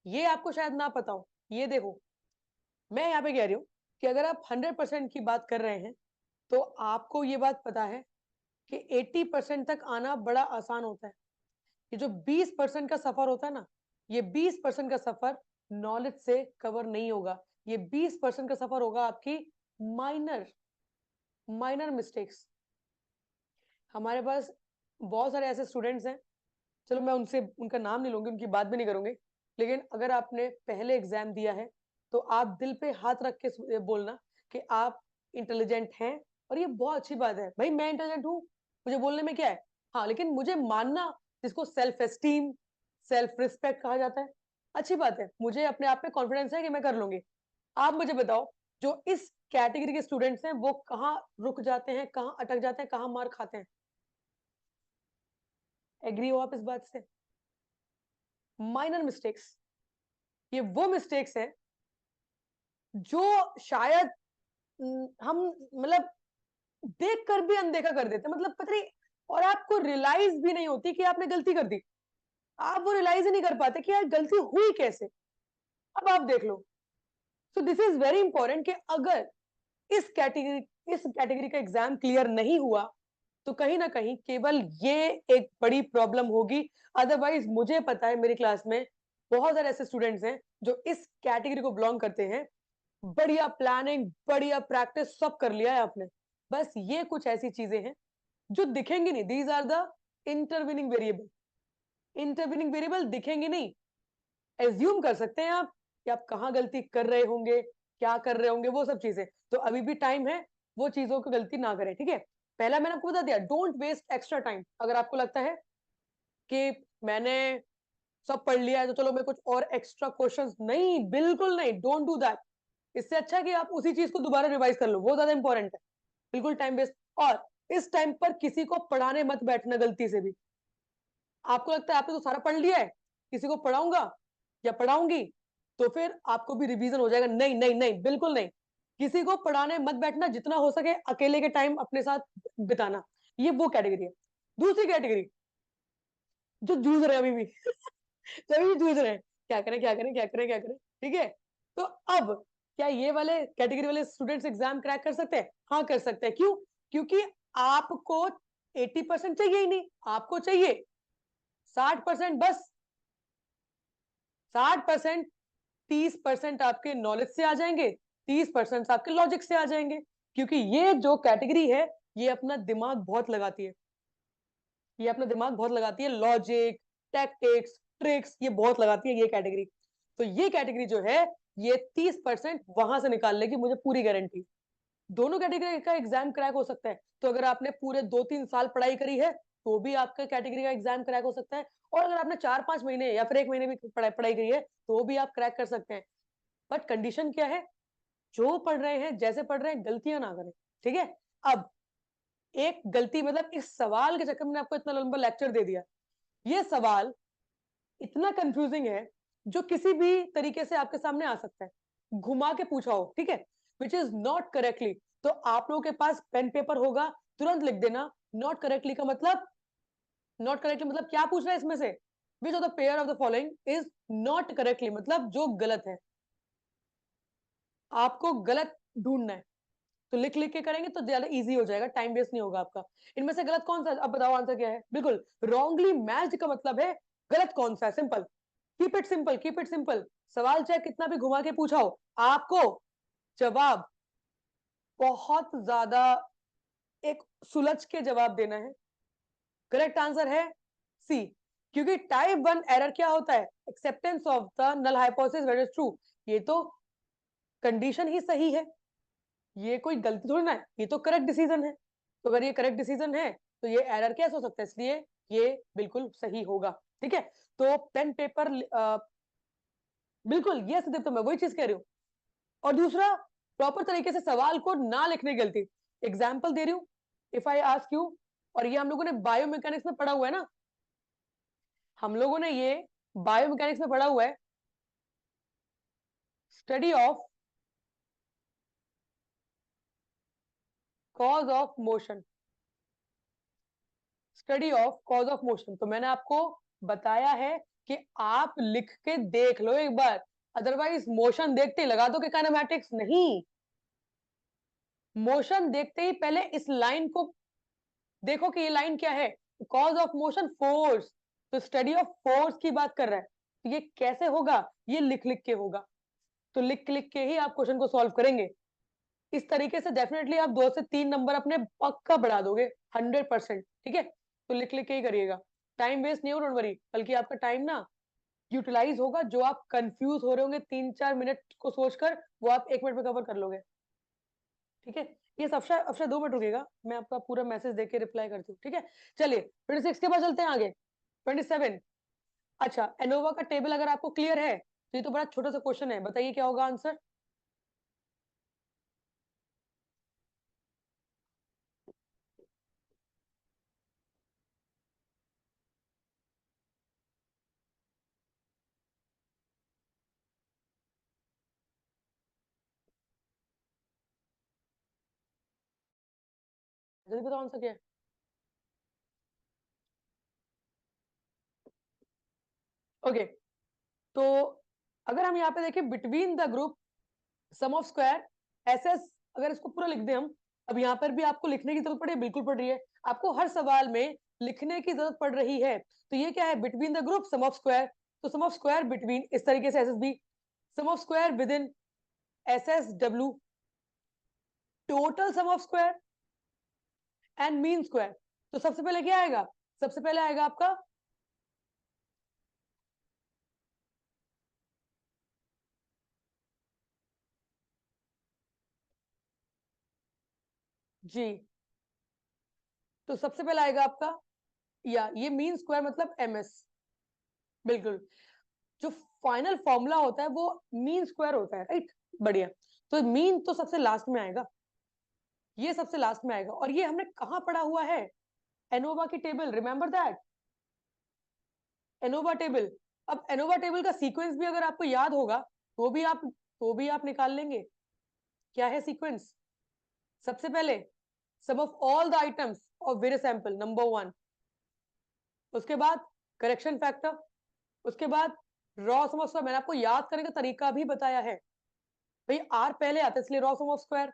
ये आपको शायद ना पता हो। ये देखो, मैं यहाँ पे कह रही हूँ कि अगर आप 100% की बात कर रहे हैं, तो आपको ये बात पता है कि 80% तक आना बड़ा आसान होता है। ये जो 20% का सफर होता है ना, ये 20% का सफर नॉलेज से कवर नहीं होगा। ये 20% का सफर होगा आपकी माइनर माइनर मिस्टेक्स। हमारे पास बहुत सारे ऐसे स्टूडेंट्स हैं, चलो मैं उनसे उनका नाम नहीं लूंगी, उनकी बात भी नहीं करूंगी, लेकिन अगर आपने पहले एग्जाम दिया है तो आप दिल पे हाथ रख के बोलना कि आप इंटेलिजेंट हैं। और ये बहुत अच्छी बात है भाई, मैं इंटेलिजेंट हूँ, मुझे बोलने में क्या है। हाँ, लेकिन मुझे मानना, जिसको सेल्फ एस्टीम, सेल्फ रिस्पेक्ट कहा जाता है, अच्छी बात है। मुझे अपने आप में कॉन्फिडेंस है कि मैं कर लूंगी। आप मुझे बताओ, जो इस कैटेगरी के स्टूडेंट्स हैं वो कहाँ रुक जाते हैं, कहाँ अटक जाते हैं, कहाँ मार खाते हैं? एग्री हो आप इस बात से? माइनर मिस्टेक्स, ये वो मिस्टेक्स हैं जो शायद हम, मतलब, देख कर भी अनदेखा कर देते, मतलब पता नहीं, और आपको रियलाइज भी नहीं होती कि आपने गलती कर दी। आप वो रियलाइज ही नहीं कर पाते कि यार गलती हुई कैसे। अब आप देख लो, so this is very important कि अगर इस कैटेगरी का एग्जाम क्लियर नहीं हुआ तो कहीं ना कहीं केवल ये एक बड़ी प्रॉब्लम होगी। अदरवाइज मुझे पता है मेरी क्लास में बहुत सारे ऐसे स्टूडेंट्स हैं जो इस कैटेगरी को बिलोंग करते हैं। बढ़िया प्लानिंग, बढ़िया प्रैक्टिस सब कर लिया है आपने, बस ये कुछ ऐसी चीजें हैं जो दिखेंगी नहीं। These are the intervening variable. Intervening variable दिखेंगे नहीं। एज्यूम कर सकते हैं आप कि आप कहाँ गलती कर रहे होंगे, क्या कर रहे होंगे, वो सब चीजें। तो अभी भी टाइम है, वो चीजों को गलती ना करें, ठीक है। पहला मैंने आपको बता दिया, डोंट वेस्ट एक्स्ट्रा टाइम। अगर आपको लगता है कि मैंने सब पढ़ लिया है तो चलो मैं कुछ और एक्स्ट्रा क्वेश्चंस, नहीं, बिल्कुल नहीं, डोंट डू दैट। इससे अच्छा है कि आप उसी चीज को दोबारा रिवाइज कर लो, वो ज्यादा इंपॉर्टेंट है। बिल्कुल टाइम वेस्ट। और इस टाइम पर किसी को पढ़ाने मत बैठना गलती से भी। आपको लगता है आपने तो सारा पढ़ लिया है, किसी को पढ़ाऊंगा या पढ़ाऊंगी तो फिर आपको भी रिवीजन हो जाएगा, नहीं नहीं नहीं, बिल्कुल नहीं। किसी को पढ़ाने मत बैठना, जितना हो सके अकेले के टाइम अपने साथ बिताना, ये वो कैटेगरी है। दूसरी कैटेगरी, जो जूझ रहे हैं अभी भी सभी भी जूझ रहे हैं, क्या करें क्या करें क्या करें क्या करें, ठीक है। तो अब क्या ये वाले कैटेगरी वाले स्टूडेंट्स एग्जाम क्रैक कर सकते हैं? हाँ कर सकते हैं। क्यों? क्योंकि आपको 80% चाहिए ही नहीं, आपको चाहिए 60% बस। 60%, 30% आपके नॉलेज से आ जाएंगे, 30% आपके लॉजिक से आ जाएंगे। क्योंकि ये जो कैटेगरी है, ये अपना दिमाग बहुत लगाती है, ये अपना दिमाग बहुत लगाती है, लॉजिक, टैक्टिक्स, ट्रिक्स, ये बहुत लगाती है ये कैटेगरी। तो ये कैटेगरी जो है, ये 30% वहां से निकाल लेगी, मुझे पूरी गारंटी। दोनों कैटेगरी का एग्जाम क्रैक हो सकता है। तो अगर आपने पूरे 2-3 साल पढ़ाई करी है तो भी आपका कैटेगरी का एग्जाम क्रैक हो सकता है। और अगर आपने 4-5 महीने या फिर 1 महीने भी पढ़ाई करी है तो भी आप क्रैक कर सकते हैं। बट कंडीशन क्या है? जो पढ़ रहे हैं, जैसे पढ़ रहे हैं, गलतियां ना करें, ठीक है। अब एक गलती, मतलब इस सवाल के चक्कर में आपको इतना लंबा लेक्चर दे दिया। ये सवाल इतना कंफ्यूजिंग है, जो किसी भी तरीके से आपके सामने आ सकता है, घुमा के पूछा हो, ठीक है, विच इज नॉट करेक्टली। तो आप लोगों के पास पेन पेपर होगा, तुरंत लिख देना नॉट करेक्टली का मतलब। नॉट करेक्टली मतलब क्या पूछ रहा है इसमें से? विच of the pair of the following is not correctly, मतलब जो गलत है। आपको गलत ढूंढना है, तो लिख लिख के करेंगे तो ज्यादा इजी हो जाएगा, टाइम वेस्ट नहीं होगा आपका। इनमें से गलत कौन सा? अब बताओ आंसर क्या है। बिल्कुल रॉन्गली मैच्ड का मतलब है गलत कौन सा है, simple. Keep it simple, keep it simple. सवाल चाहे कितना भी घुमा के पूछा हो, आपको जवाब बहुत ज्यादा एक सुलझ के जवाब देना है। करेक्ट आंसर है सी। क्योंकि टाइप 1 एरर क्या होता है? Acceptance of the null hypothesis what is true. ये तो कंडीशन ही सही है, ये कोई गलती थोड़ी ना है, ये तो करेक्ट डिसीजन है। तो अगर ये करेक्ट डिसीजन है तो ये एरर कैसे हो सकता है? इसलिए ये बिल्कुल सही होगा, ठीक है। तो पेन पेपर, बिल्कुल ये सिर्फ, तो मैं वही चीज कह रही हूँ। और दूसरा, प्रॉपर तरीके से सवाल को ना लिखने की गलती। एग्जाम्पल दे रही हूँ, इफ आई आस्क यू, और ये हम लोगों ने बायोमैकेनिक्स में पढ़ा हुआ है ना, हम लोगों ने ये बायोमैकेनिक्स में पढ़ा हुआ है, study of cause of motion, study of cause of motion. तो मैंने आपको बताया है कि आप लिख के देख लो एक बार, अदरवाइज मोशन देखते ही लगा दो कि काइनेमैटिक्स नहीं। मोशन देखते ही पहले इस लाइन को देखो कि ये लाइन क्या है। कॉज ऑफ मोशन फोर्स, तो स्टडी ऑफ फोर्स की बात कर रहा है। तो ये कैसे होगा? ये लिख लिख के होगा। तो लिख लिख के ही आप क्वेश्चन को सॉल्व करेंगे। इस तरीके से डेफिनेटली आप 2 से 3 नंबर अपने पक्का बढ़ा दोगे, 100%, ठीक है। तो लिख लिख के ही करिएगा, टाइम वेस्ट नहीं हो, डोंट वरी। बल्कि आपका टाइम ना यूटिलाइज होगा। जो आप कंफ्यूज हो रहे होंगे 3-4 मिनट को सोचकर, वो आप 1 मिनट में कवर कर लोगे, ठीक है। ये अफशा, अफशा 2 मिनट रुकेगा, मैं आपका पूरा मैसेज देके रिप्लाई करती हूँ, ठीक है। चलिए 26 के बाद चलते हैं आगे, 27। अच्छा, एनोवा का टेबल अगर आपको क्लियर है तो ये तो बड़ा छोटा सा क्वेश्चन है, बताइए क्या होगा आंसर। जल्दी बताओ आंसर क्या है। ओके, तो अगर हम यहाँ पे देखें, between the group sum of square S S, अगर इसको पूरा लिख दें हम। अब यहाँ पर भी आपको लिखने की जरूरत पड़ी है, बिल्कुल पड़ रही है। आपको हर सवाल में लिखने की जरूरत पड़ रही है। तो ये क्या है? Between the group sum of square. तो सम ऑफ स्क्वायर बिटवीन, इस तरीके से S S B, sum of square within S S W, total sum of square and mean square. तो सबसे पहले क्या आएगा? सबसे पहले आएगा आपका जी, तो सबसे पहले आएगा आपका या ये मीन स्क्वायर मतलब ms। बिल्कुल, जो फाइनल फॉर्मूला होता है वो मीन स्क्वायर होता है, राइट? बढ़िया। तो मीन तो सबसे लास्ट में आएगा, ये सबसे लास्ट में आएगा। और ये हमने कहाँ पढ़ा हुआ है? एनोवा की table, remember that, ANOVA table. अब एनोवा टेबल का सीक्वेंस भी अगर आपको याद होगा तो भी आप निकाल लेंगे। क्या है सीक्वेंस? सबसे पहले sum of all the items of various sample, number 1। उसके बाद करेक्शन फैक्टर, उसके बाद रॉ सम ऑफ स्क्वायर। मैंने आपको याद करने का तरीका भी बताया है भाई, आर पहले आता है इसलिए रॉ सम ऑफ स्क्वायर।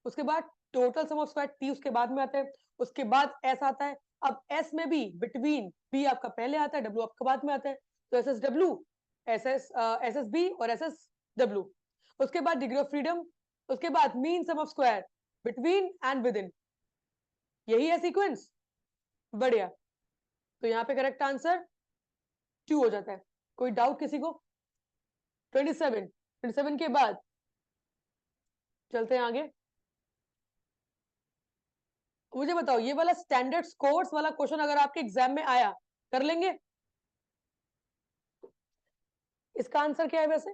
उसके बाद total sum of square, T उसके बाद में आता है। उसके बाद एस आता है। अब एस में भी बिटवीन, बी आपका पहले आता है, डब्ल्यू आपका बाद में आता है। तो S S W, S S B और एस एस डब्ल्यू। उसके बाद डिग्री ऑफ फ्रीडम, उसके बाद mean sum of square, between and within. यही है सीक्वेंस। बढ़िया। तो यहाँ पे करेक्ट आंसर 2 हो जाता है। कोई डाउट किसी को? 27 के बाद चलते हैं आगे। मुझे बताओ, ये वाला स्टैंडर्ड स्कोर्स वाला क्वेश्चन अगर आपके एग्जाम में आया, कर लेंगे? इसका आंसर क्या है वैसे?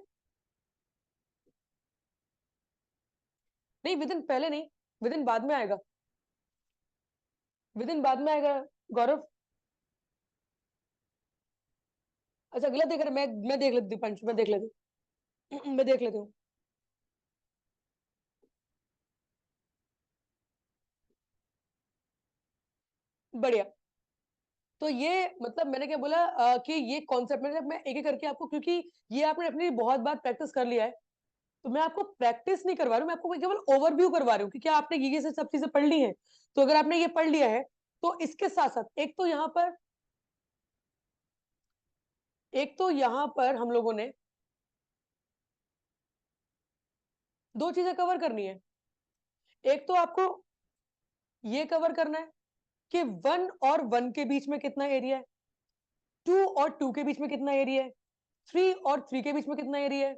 नहीं, विद इन पहले नहीं, विद इन बाद में आएगा, विद इन बाद में आएगा गौरव। अच्छा गलत देख रहे, मैं देख लेती हूँ पंच, मैं देख लेती हूँ मैं देख लेती हूँ। बढ़िया। तो ये मतलब मैंने क्या बोला कि ये कॉन्सेप्ट मैं एक एक करके आपको, क्योंकि ये आपने अपनी बहुत बार प्रैक्टिस कर लिया है, तो मैं आपको प्रैक्टिस नहीं करवा रही हूँ, मैं आपको केवल ओवरव्यू करवा रही हूँ कि क्या आपने ये से सब चीजें पढ़ ली हैं। तो अगर आपने ये पढ़ लिया है तो इसके साथ साथ एक तो यहाँ पर हम लोगों ने दो चीजें कवर करनी है। एक तो आपको ये कवर करना है कि 1 और 1 के बीच में कितना एरिया है, 2 और 2 के बीच में कितना एरिया है, 3 और 3 के बीच में कितना एरिया है,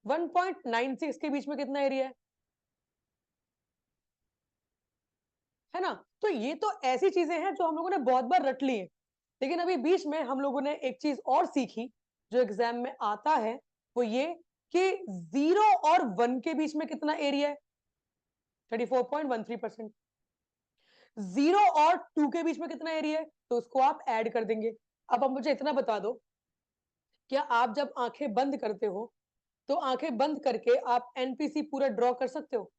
1.96 के बीच में कितना एरिया है ना? तो ये तो ऐसी चीजें हैं जो हम लोगों ने बहुत बार रट ली है। लेकिन अभी बीच में हम लोगों ने एक चीज और सीखी जो एग्जाम में आता है, वो ये कि 0 और 1 के बीच में कितना एरिया है, 34.13%। 0 और 2 के बीच में कितना एरिया है, तो उसको आप ऐड कर देंगे। अब आप मुझे इतना बता दो, क्या आप जब आंखें बंद करते हो तो आंखें बंद करके आप एनपीसी पूरा ड्रॉ कर सकते हो?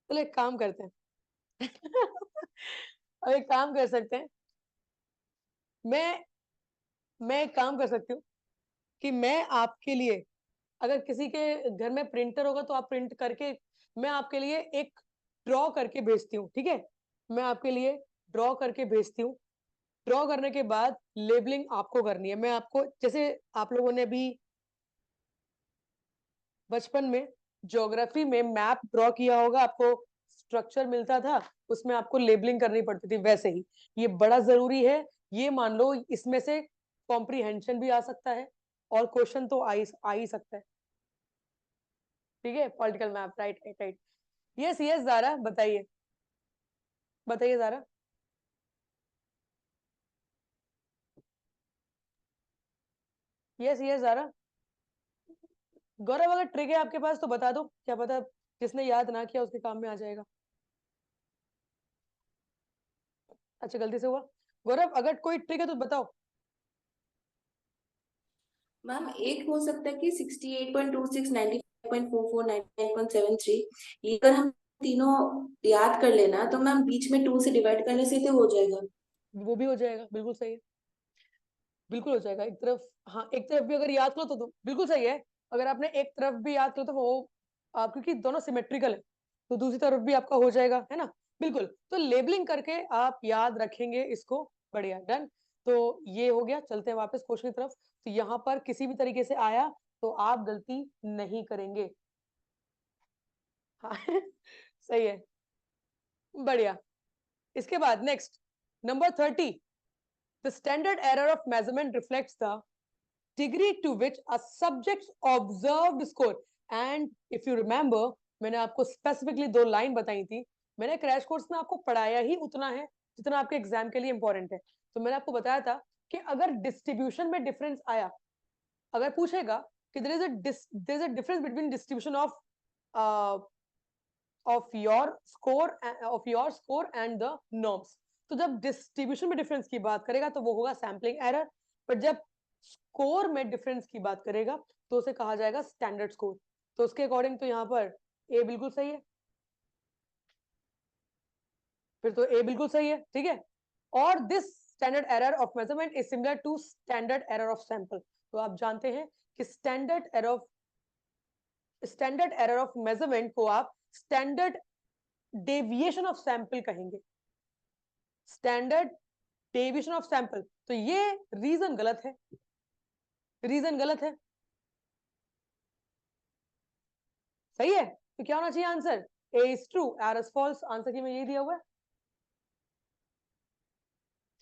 चलो एक काम करते हैं अब एक काम कर सकते हैं, मैं मैं एक काम कर सकती हूँ कि मैं आपके लिए, अगर किसी के घर में प्रिंटर होगा तो आप प्रिंट करके, मैं आपके लिए एक ड्रॉ करके भेजती हूँ, ठीक है? मैं आपके लिए ड्रॉ करके भेजती हूँ। ड्रॉ करने के बाद लेबलिंग आपको करनी है। मैं आपको, जैसे आप लोगों ने भी बचपन में ज्योग्राफी में मैप ड्रॉ किया होगा, आपको स्ट्रक्चर मिलता था, उसमें आपको लेबलिंग करनी पड़ती थी, वैसे ही ये बड़ा जरूरी है। ये मान लो इसमें से कॉम्प्रीहेंशन भी आ सकता है और क्वेश्चन तो आ ही सकता है, ठीक है? Political map, right right right. Yes yes Zara, बताइए बताइए ज़ारा। Yes yes Zara. गौरव, अगर ट्रिक है आपके पास तो बता दो, क्या पता जिसने याद ना किया उसके काम में आ जाएगा। अच्छा गलती से हुआ। गौरव, अगर कोई ट्रिक है तो बताओ। मैम एक हो सकता है कि 68.26, 95.44, 99.73, ये अगर हम तीनों याद कर लेना तो मैम बीच में 2 से डिवाइड करने से तो हो जाएगा। वो भी हो जाएगा, बिल्कुल सही है, बिल्कुल हो जाएगा। एक तरफ, हाँ एक तरफ भी अगर याद करो तो बिल्कुल सही है। अगर आपने एक तरफ भी याद करो तो वो आप, क्योंकि दोनों सिमेट्रिकल है, तो दूसरी तरफ भी आपका हो जाएगा, है ना? बिल्कुल। तो लेबलिंग करके आप याद रखेंगे इसको। बढ़िया, डन। तो ये हो गया, चलते हैं वापस क्वेश्चन की तरफ। तो यहाँ पर किसी भी तरीके से आया तो आप गलती नहीं करेंगे। हाँ सही है, बढ़िया। इसके बाद next, number 30, the standard error of measurement reflects the degree to which a subject's observed score. And if you remember, मैंने आपको स्पेसिफिकली 2 लाइन बताई थी. मैंने क्रैश कोर्स में आपको पढ़ाया ही उतना है जितना आपके एग्जाम के लिए इंपॉर्टेंट है. तो मैंने आपको बताया था कि अगर डिस्ट्रीब्यूशन में डिफरेंस आया, अगर पूछेगा कि there is a difference between distribution of your score and the norms, तो जब डिस्ट्रीब्यूशन में डिफरेंस की बात करेगा तो वो होगा सैम्पलिंग एरर. पर जब स्कोर में डिफरेंस की बात करेगा तो उसे कहा जाएगा स्टैंडर्ड स्कोर. तो उसके अकॉर्डिंग तो यहाँ पर ए बिल्कुल सही है. फिर तो ए बिल्कुल सही है. ठीक है. और this standard error of measurement is similar to standard error of sample. तो आप जानते हैं कि स्टैंडर्ड एरर ऑफ मेजरमेंट को आप स्टैंडर्ड डेविएशन ऑफ सैंपल कहेंगे. Standard deviation of sample. तो ये रीजन गलत है. रीजन गलत है. सही है. तो क्या होना चाहिए answer? A is true, R is false. Answer की में ये दिया हुआ है,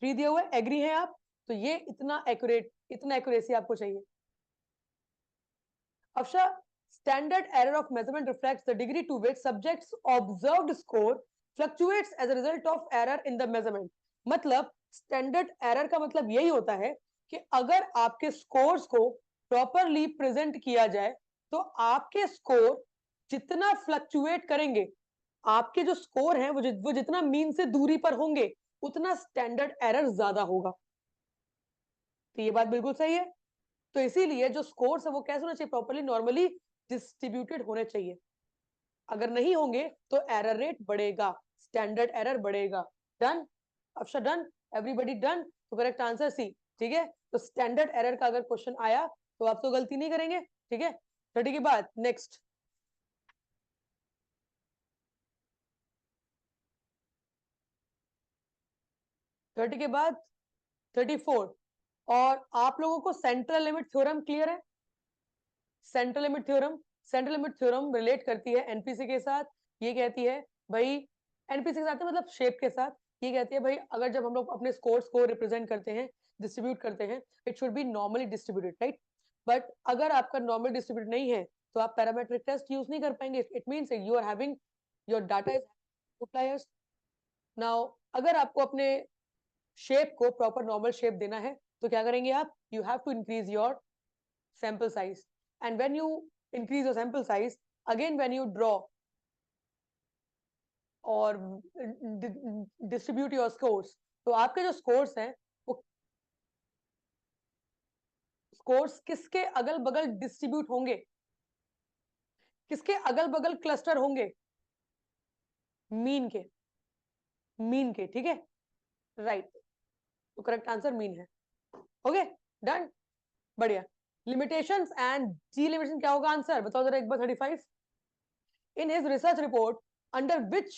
3 दिया हुआ है. एग्री हैं आप? तो ये इतना एक्यूरेसी आपको चाहिए. Afsha, standard error of measurement reflects the degree to which subjects observed score fluctuates as a result of error in the measurement. मतलब स्टैंडर्ड एरर का मतलब यही होता है कि अगर आपके स्कोर्स को प्रॉपरली प्रेजेंट किया जाए तो आपके स्कोर जितना फ्लक्चुएट करेंगे, आपके जो स्कोर हैं वो जितना मीन से दूरी पर होंगे उतना स्टैंडर्ड एरर ज्यादा होगा. तो ये बात बिल्कुल सही है. तो इसीलिए जो स्कोर्स है वो कैसे होना चाहिए? प्रॉपरली नॉर्मली डिस्ट्रीब्यूटेड होने चाहिए. अगर नहीं होंगे तो एरर रेट बढ़ेगा, स्टैंडर्ड एरर बढ़ेगा. Done? Afsha done? Everybody done? तो करेक्ट आंसर सी. ठीक है. तो स्टैंडर्ड एरर का अगर क्वेश्चन आया तो आप तो गलती नहीं करेंगे. ठीक है. 30 के बाद नेक्स्ट. थर्टी के बाद 34. और आप लोगों को सेंट्रल लिमिट थ्योरम क्लियर है? सेंट्रल लिमिट थ्योरम रिलेट करती है एनपीसी के साथ. ये कहती है भाई, एनपीसी के साथ मतलब शेप के साथ. ये कहती है भाई अगर जब हम लोग अपने स्कोर्स को रिप्रेजेंट करते हैं, डिस्ट्रीब्यूट करते हैं, it should be normally distributed, right? But अगर आपका नॉर्मल डिस्ट्रीब्यूट नहीं है तो आप पैरामेट्रिक टेस्ट यूज नहीं कर पाएंगे. It means you are having your data is outliers. Now अगर आपको अपने शेप को प्रॉपर नॉर्मल शेप देना है तो क्या करेंगे आप? You have to increase your sample size, and when you increase your sample size, again when you draw or distribute your scores, तो आपके जो scores हैं वो scores किसके अगल बगल डिस्ट्रीब्यूट होंगे, किसके अगल बगल क्लस्टर होंगे? मीन के. मीन के. ठीक है. राइट. तो करेक्ट आंसर मीन है. ओके. डन. बढ़िया. लिमिटेशंस एंड डिलिमिटेशन क्या होगा आंसर? बताओ जरा एक बार. 35. In his research report, under which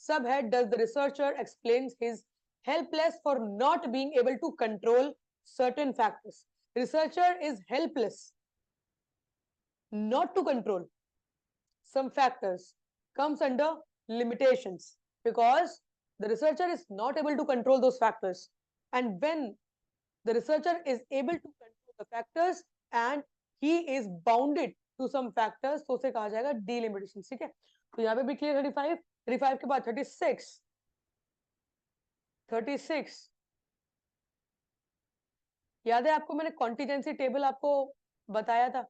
subhead does the researcher explains his helpless for not being able to control certain factors? Researcher is helpless not to control some factors, comes under limitations because the researcher is not able to control those factors. And when the researcher is able to control the factors and he is bounded to some factors, तो उसे कहा जाएगा delimitation. ठीक है. तो यहाँ पे भी क्लियर. 35. 35 के बाद 36. 36 याद है आपको? मैंने कॉन्टिजेंसी टेबल आपको बताया था.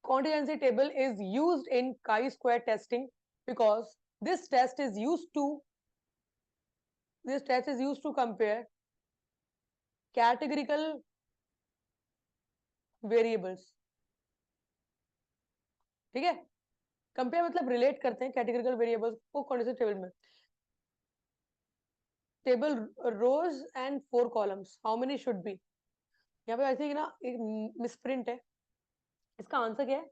Contingency table is used in chi-square testing because this test is used to compare categorical variables. ठीक है. कंपेयर मतलब रिलेट करते हैं कैटेगरिकल वेरिएबल्स को कॉन्टिजेंसी टेबल में. Table rows and 4 columns, how many should be? यहाँ पे ऐसे ही ना एक मिसप्रिंट है. इसका आंसर क्या है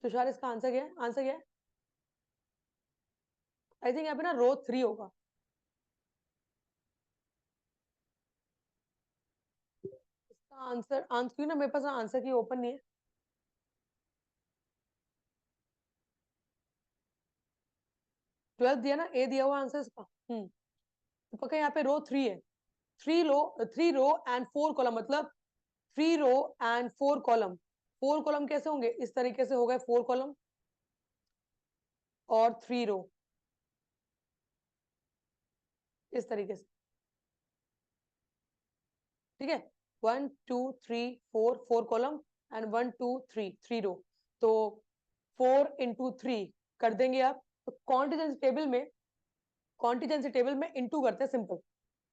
तुषार? इसका आंसर क्या है? आंसर क्या है? आई थिंक यहाँ पे ना रो 3 होगा. इसका आंसर क्यों ना मेरे पास आंसर की ओपन नहीं है. 12 दिया ना, ए दिया हुआ आंसर इसका. तो पक्का यहाँ पे रो 3 है. 3 रो एंड 4 कॉलम, मतलब 3 रो एंड 4 कॉलम। 4 कॉलम कैसे होंगे? इस तरीके से हो गए 4 कॉलम और 3 रो, इस तरीके से, ठीक है। 1 2 3 4 4 कॉलम एंड 1 2 3 3 रो। तो 4 into 3 कर देंगे आप। तो कॉन्टिजेंसी टेबल में इंटू करते हैं, सिंपल।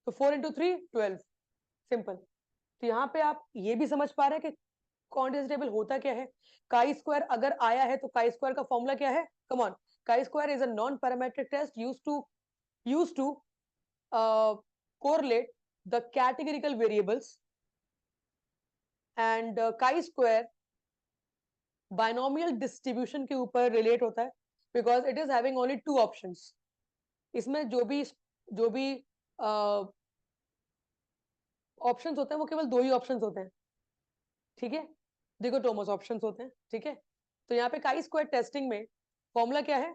तो 4 into 3 12, सिंपल। तो यहाँ पे आप ये भी समझ पा रहे हैं कि कॉन्टिजेंसी टेबल होता क्या है। काई स्क्वायर अगर आया है तो काई स्क्वायर का फॉर्मूला क्या है? Come on, chi square is a non parametric test used to correlate the categorical variables, and chi square binomial distribution के ऊपर रिलेट होता है, because it is having only 2 options. इसमें जो भी ऑप्शंस होते हैं वो केवल 2 ही ऑप्शंस होते हैं, ठीक है, डिकोटोमस ऑप्शंस होते हैं, ठीक है। तो यहाँ पे chi square टेस्टिंग में फॉर्मूला क्या है?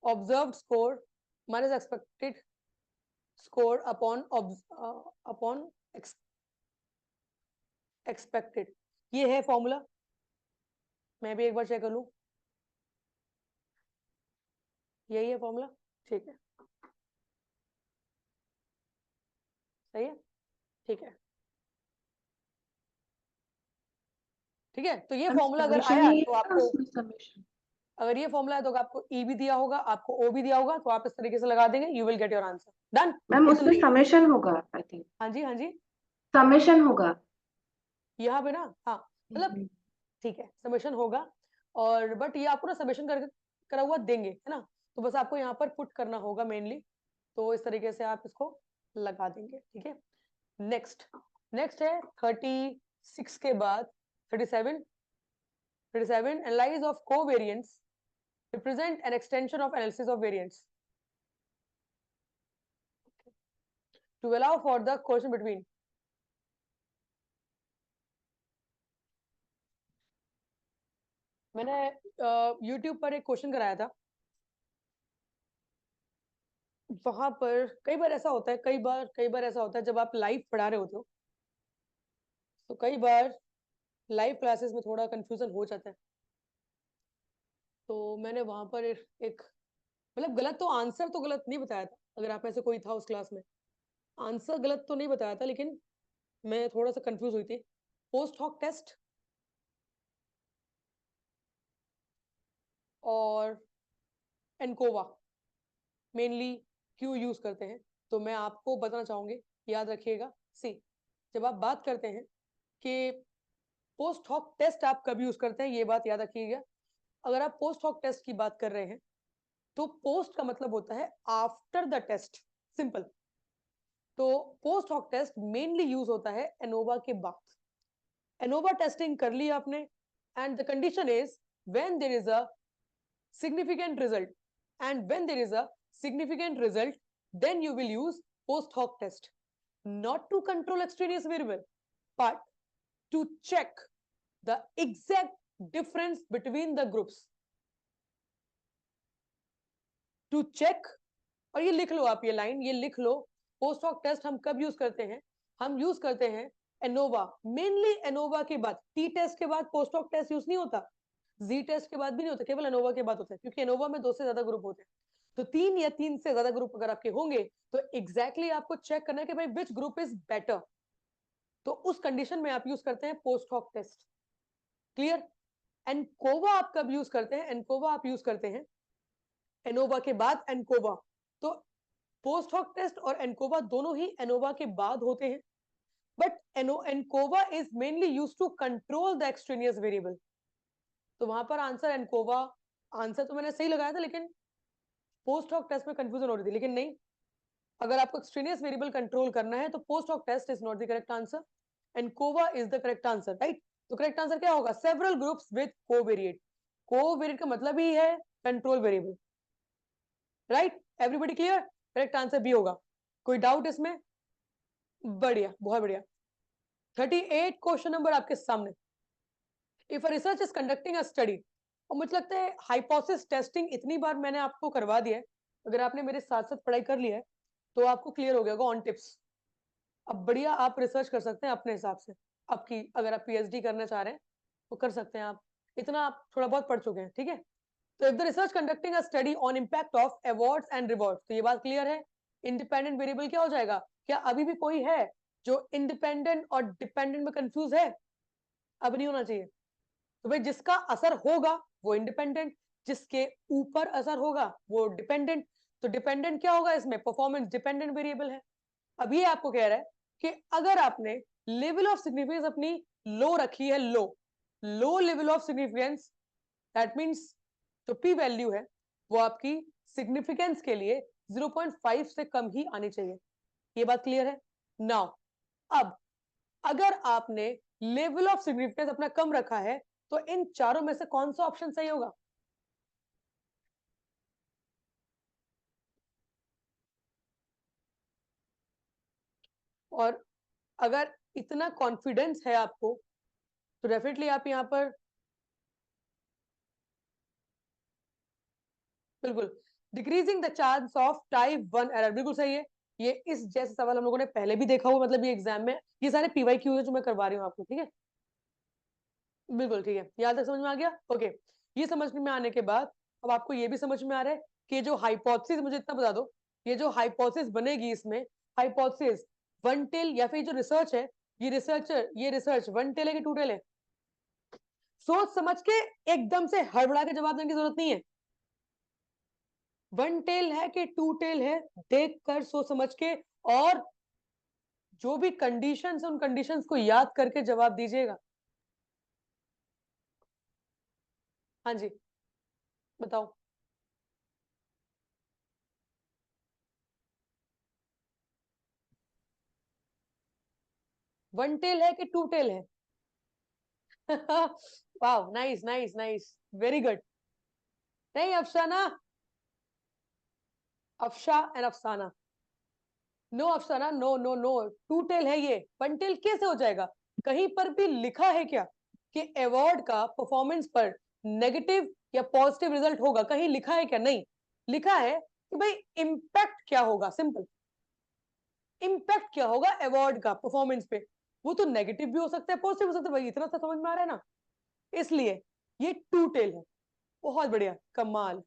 Observed score minus expected score upon expected, ये है फॉर्मूला। मैं भी एक बार चेक कर लूं, यही है फॉर्मूला, ठीक है, सही है, ठीक है, ठीक है। तो ये फॉर्मूला अगर आया तो आपको, अगर ये फॉर्मूला है तो आपको ई भी दिया होगा, आपको ओ भी दिया होगा, तो आप इस तरीके से लगा देंगे, you will get your answer. Done ma'am, उसमें समेशन होगा आई थिंक। हाँ जी, हाँ जी, समेशन होगा यहाँ पे ना, हाँ, मतलब ठीक है, समेशन होगा। और बट ये आपको ना समेशन करके करा हुआ देंगे, है ना, तो बस आपको यहाँ पर पुट करना होगा मेनली। तो इस तरीके से आप इसको लगा देंगे, ठीक है। नेक्स्ट है 36 के बाद 37 analysis of covariance represent an extension of analysis of variance to allow for the correlation between मैंने YouTube पर एक क्वेश्चन कराया था, वहां पर कई बार ऐसा होता है, कई बार ऐसा होता है जब आप लाइव पढ़ा रहे होते हो तो कई बार लाइव क्लासेस में थोड़ा कंफ्यूजन हो जाता है। तो मैंने वहां पर एक मतलब गलत तो आंसर तो गलत नहीं बताया था, अगर आप ऐसे कोई था उस क्लास में, आंसर गलत तो नहीं बताया था, लेकिन मैं थोड़ा सा कंफ्यूज हुई थी। पोस्ट हॉक टेस्ट और एनकोवा मेनली क्यों यूज करते हैं, तो मैं आपको बताना चाहूंगी, याद रखिएगा। सी, जब आप बात करते हैं कि पोस्ट हॉक टेस्ट आप कब यूज करते हैं, ये बात याद रखिएगा। अगर आप पोस्ट हॉक टेस्ट की बात कर रहे हैं तो पोस्ट का मतलब होता है आफ्टर द टेस्ट, सिंपल। तो post hoc test mainly use होता है एनोवा के बाद। एनोवा टेस्टिंग कर ली आपने, and the condition is when there is a significant result, and when there is a significant result then you will use post hoc test, not to control extraneous variable but to check the exact difference between the groups, to check। और ये लिख लो आप, ये line ये लिख लो, post hoc test हम कब use करते हैं? हम यूज करते हैं एनोवा, मेनली एनोवा के बाद। टी टेस्ट के बाद पोस्ट हॉक टेस्ट यूज नहीं होता, जी टेस्ट के बाद भी नहीं होता, केवल एनोवा के बाद होता है, क्योंकि एनोवा में 2 से ज्यादा ग्रुप होते हैं। तो 3 या 3 से ज्यादा ग्रुप अगर आपके होंगे तो एग्जैक्टली आपको चेक करना है कि भाई विच ग्रुप इज बेटर। तो उस कंडीशन में आप यूज करते हैं post hoc test, clear. ANCOVA आप कब यूज करते हैं? एनकोवा आप यूज करते हैं एनोवा के बाद एनकोवा। तो पोस्ट हॉक टेस्ट और एनकोवा दोनों ही एनोवा के बाद होते हैं, but ANCOVA is mainly use to control the extraneous variable. तो वहां पर आंसर एनकोवा, आंसर तो मैंने सही लगाया था, लेकिन पोस्ट हॉक टेस्ट में कंफ्यूजन हो रही थी। लेकिन नहीं, अगर आपको एक्सट्रेनियस वेरिएबल कंट्रोल करना है तो post hoc test is not the correct answer, ANCOVA is the correct answer, right. तो करेक्ट आंसर क्या होगा? Several groups with covariate. Covariate का मतलब ही है control variable, right. Everybody clear? Correct answer B होगा। कोई डाउट इसमें? बढ़िया, बहुत बढ़िया। 38 क्वेश्चन नंबर आपके सामने। If a research is conducting a study, और मुझे लगता है हाइपोथेसिस टेस्टिंग इतनी बार मैंने आपको करवा दिया है, अगर आपने मेरे साथ साथ पढ़ाई कर लिया है तो आपको क्लियर हो गया होगा ऑन टिप्स। अब बढ़िया आप रिसर्च कर सकते हैं अपने हिसाब से, आपकी अगर आप पीएचडी करना चाह रहे हैं तो कर सकते हैं आप, इतना आप थोड़ा बहुत पढ़ चुके हैं, ठीक है। तो if the research conducting a study on impact of awards and rewards, तो ये बात क्लियर है। इंडिपेंडेंट वेरिएबल क्या हो जाएगा? क्या अभी भी कोई है जो इंडिपेंडेंट और डिपेंडेंट में कंफ्यूज है? अब नहीं होना चाहिए। तो भाई जिसका असर होगा वो इंडिपेंडेंट, जिसके ऊपर असर होगा वो डिपेंडेंट। तो डिपेंडेंट क्या होगा इसमें? परफॉर्मेंस डिपेंडेंट वेरिएबल है। अब ये आपको कह रहा है कि अगर आपने लेवल ऑफ सिग्निफिकेंस अपनी लो रखी है, low level of significance, that means जो पी वैल्यू है वो आपकी सिग्निफिकेंस के लिए 0.5 से कम ही आनी चाहिए। ये बात क्लियर है? नाउ अब अगर आपने लेवल ऑफ सिग्निफिकेंस अपना कम रखा है तो इन चारों में से कौन सा ऑप्शन सही होगा? और अगर इतना कॉन्फिडेंस है आपको तो डेफिनेटली आप यहां पर बिल्कुल decreasing the chance of type 1 error, बिल्कुल सही है। ये इस जैसे सवाल हम लोगों ने पहले भी देखा हुआ, मतलब ये एग्जाम में ये सारे पीवाईक्यू है जो मैं करवा रही हूँ आपको, ठीक है। बिल्कुल ठीक है, यहाँ तक समझ में आ गया? ओके, ये समझ में आने के बाद अब आपको ये भी समझ में आ रहा है कि जो हाइपोथेसिस, मुझे इतना बता दो, ये जो हाइपोथेसिस बनेगी इसमें, हाइपोथेसिस वन टेल या फिर जो रिसर्च है, ये रिसर्च वन टेल है कि टू टेल है? सोच समझ के एकदम से हड़बड़ा के जवाब देने की जरूरत नहीं है। वन टेल है कि टू टेल है, देख कर सोच समझ के, और जो भी कंडीशंस है उन कंडीशंस को याद करके जवाब दीजिएगा। हाँ जी बताओ। वन टेल है कि टू टेल है? Wow, nice nice nice, very good. नहीं Afsana, Afsha and Afsana, no Afsana, no no no, two tail है ये। वन टेल कैसे हो जाएगा? कहीं पर भी लिखा है क्या कि अवार्ड का परफॉर्मेंस पर नेगेटिव या पॉजिटिव रिजल्ट होगा? कहीं लिखा है क्या? नहीं लिखा है कि भाई इम्पैक्ट क्या होगा, सिंपल। इम्पैक्ट क्या होगा अवार्ड का परफॉर्मेंस पे? वो तो नेगेटिव भी हो सकता है, पॉजिटिव हो सकता है, भाई इतना सा समझ में आ रहा है ना। इसलिए ये टू टेल है। बहुत बढ़िया, कमाल।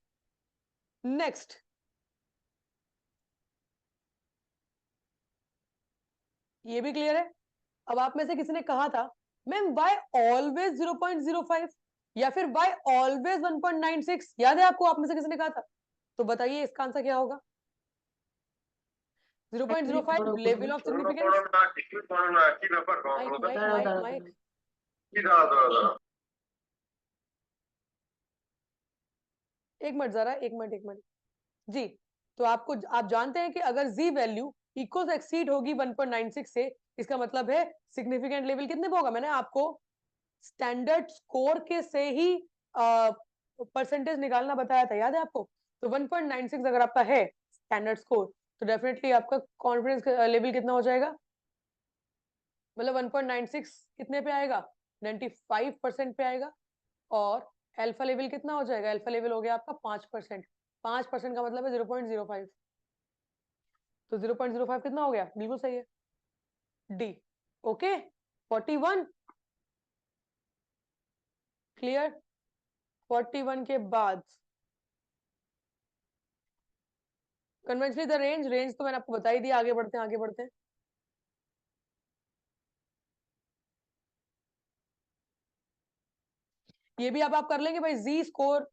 नेक्स्ट, ये भी क्लियर है। अब आप में से किसी ने कहा था मैम वाई ऑलवेज 0.05 या फिर वाई ऑलवेज 1.96, याद है आपको? आप में से किसी ने कहा था, तो बताइए इसका आंसर क्या होगा? 0.05 level of significance. Mic mic mic mic, एक मिनट जरा, एक मिनट जी। तो आपको, आप जानते हैं कि अगर जी वैल्यू इक्वल एक्सीड होगी 1.96 से, इसका मतलब है सिग्निफिकेंट लेवल कितने पे होगा? मैंने आपको स्टैंडर्ड स्कोर के से ही परसेंटेज निकालना बताया था, याद है आपको? तो 1.96 अगर आपका है स्टैंडर्ड स्कोर तो डेफिनेटली आपका कॉन्फिडेंस लेवल कितना हो जाएगा? मतलब 1.96 कितने पे आएगा? 95% पे आएगा। और अल्फा लेवल कितना हो जाएगा? अल्फा लेवल हो गया आपका 5%। 5% का मतलब है 0.05। तो 0.05 कितना हो गया? बिल्कुल सही है, डी। Okay, 41 clear. 41 के बाद कन्वेंशनली द रेंज, रेंज तो मैंने आपको बता ही दिया। आगे बढ़ते हैं, आगे बढ़ते हैं। ये भी आप कर लेंगे भाई, जी स्कोर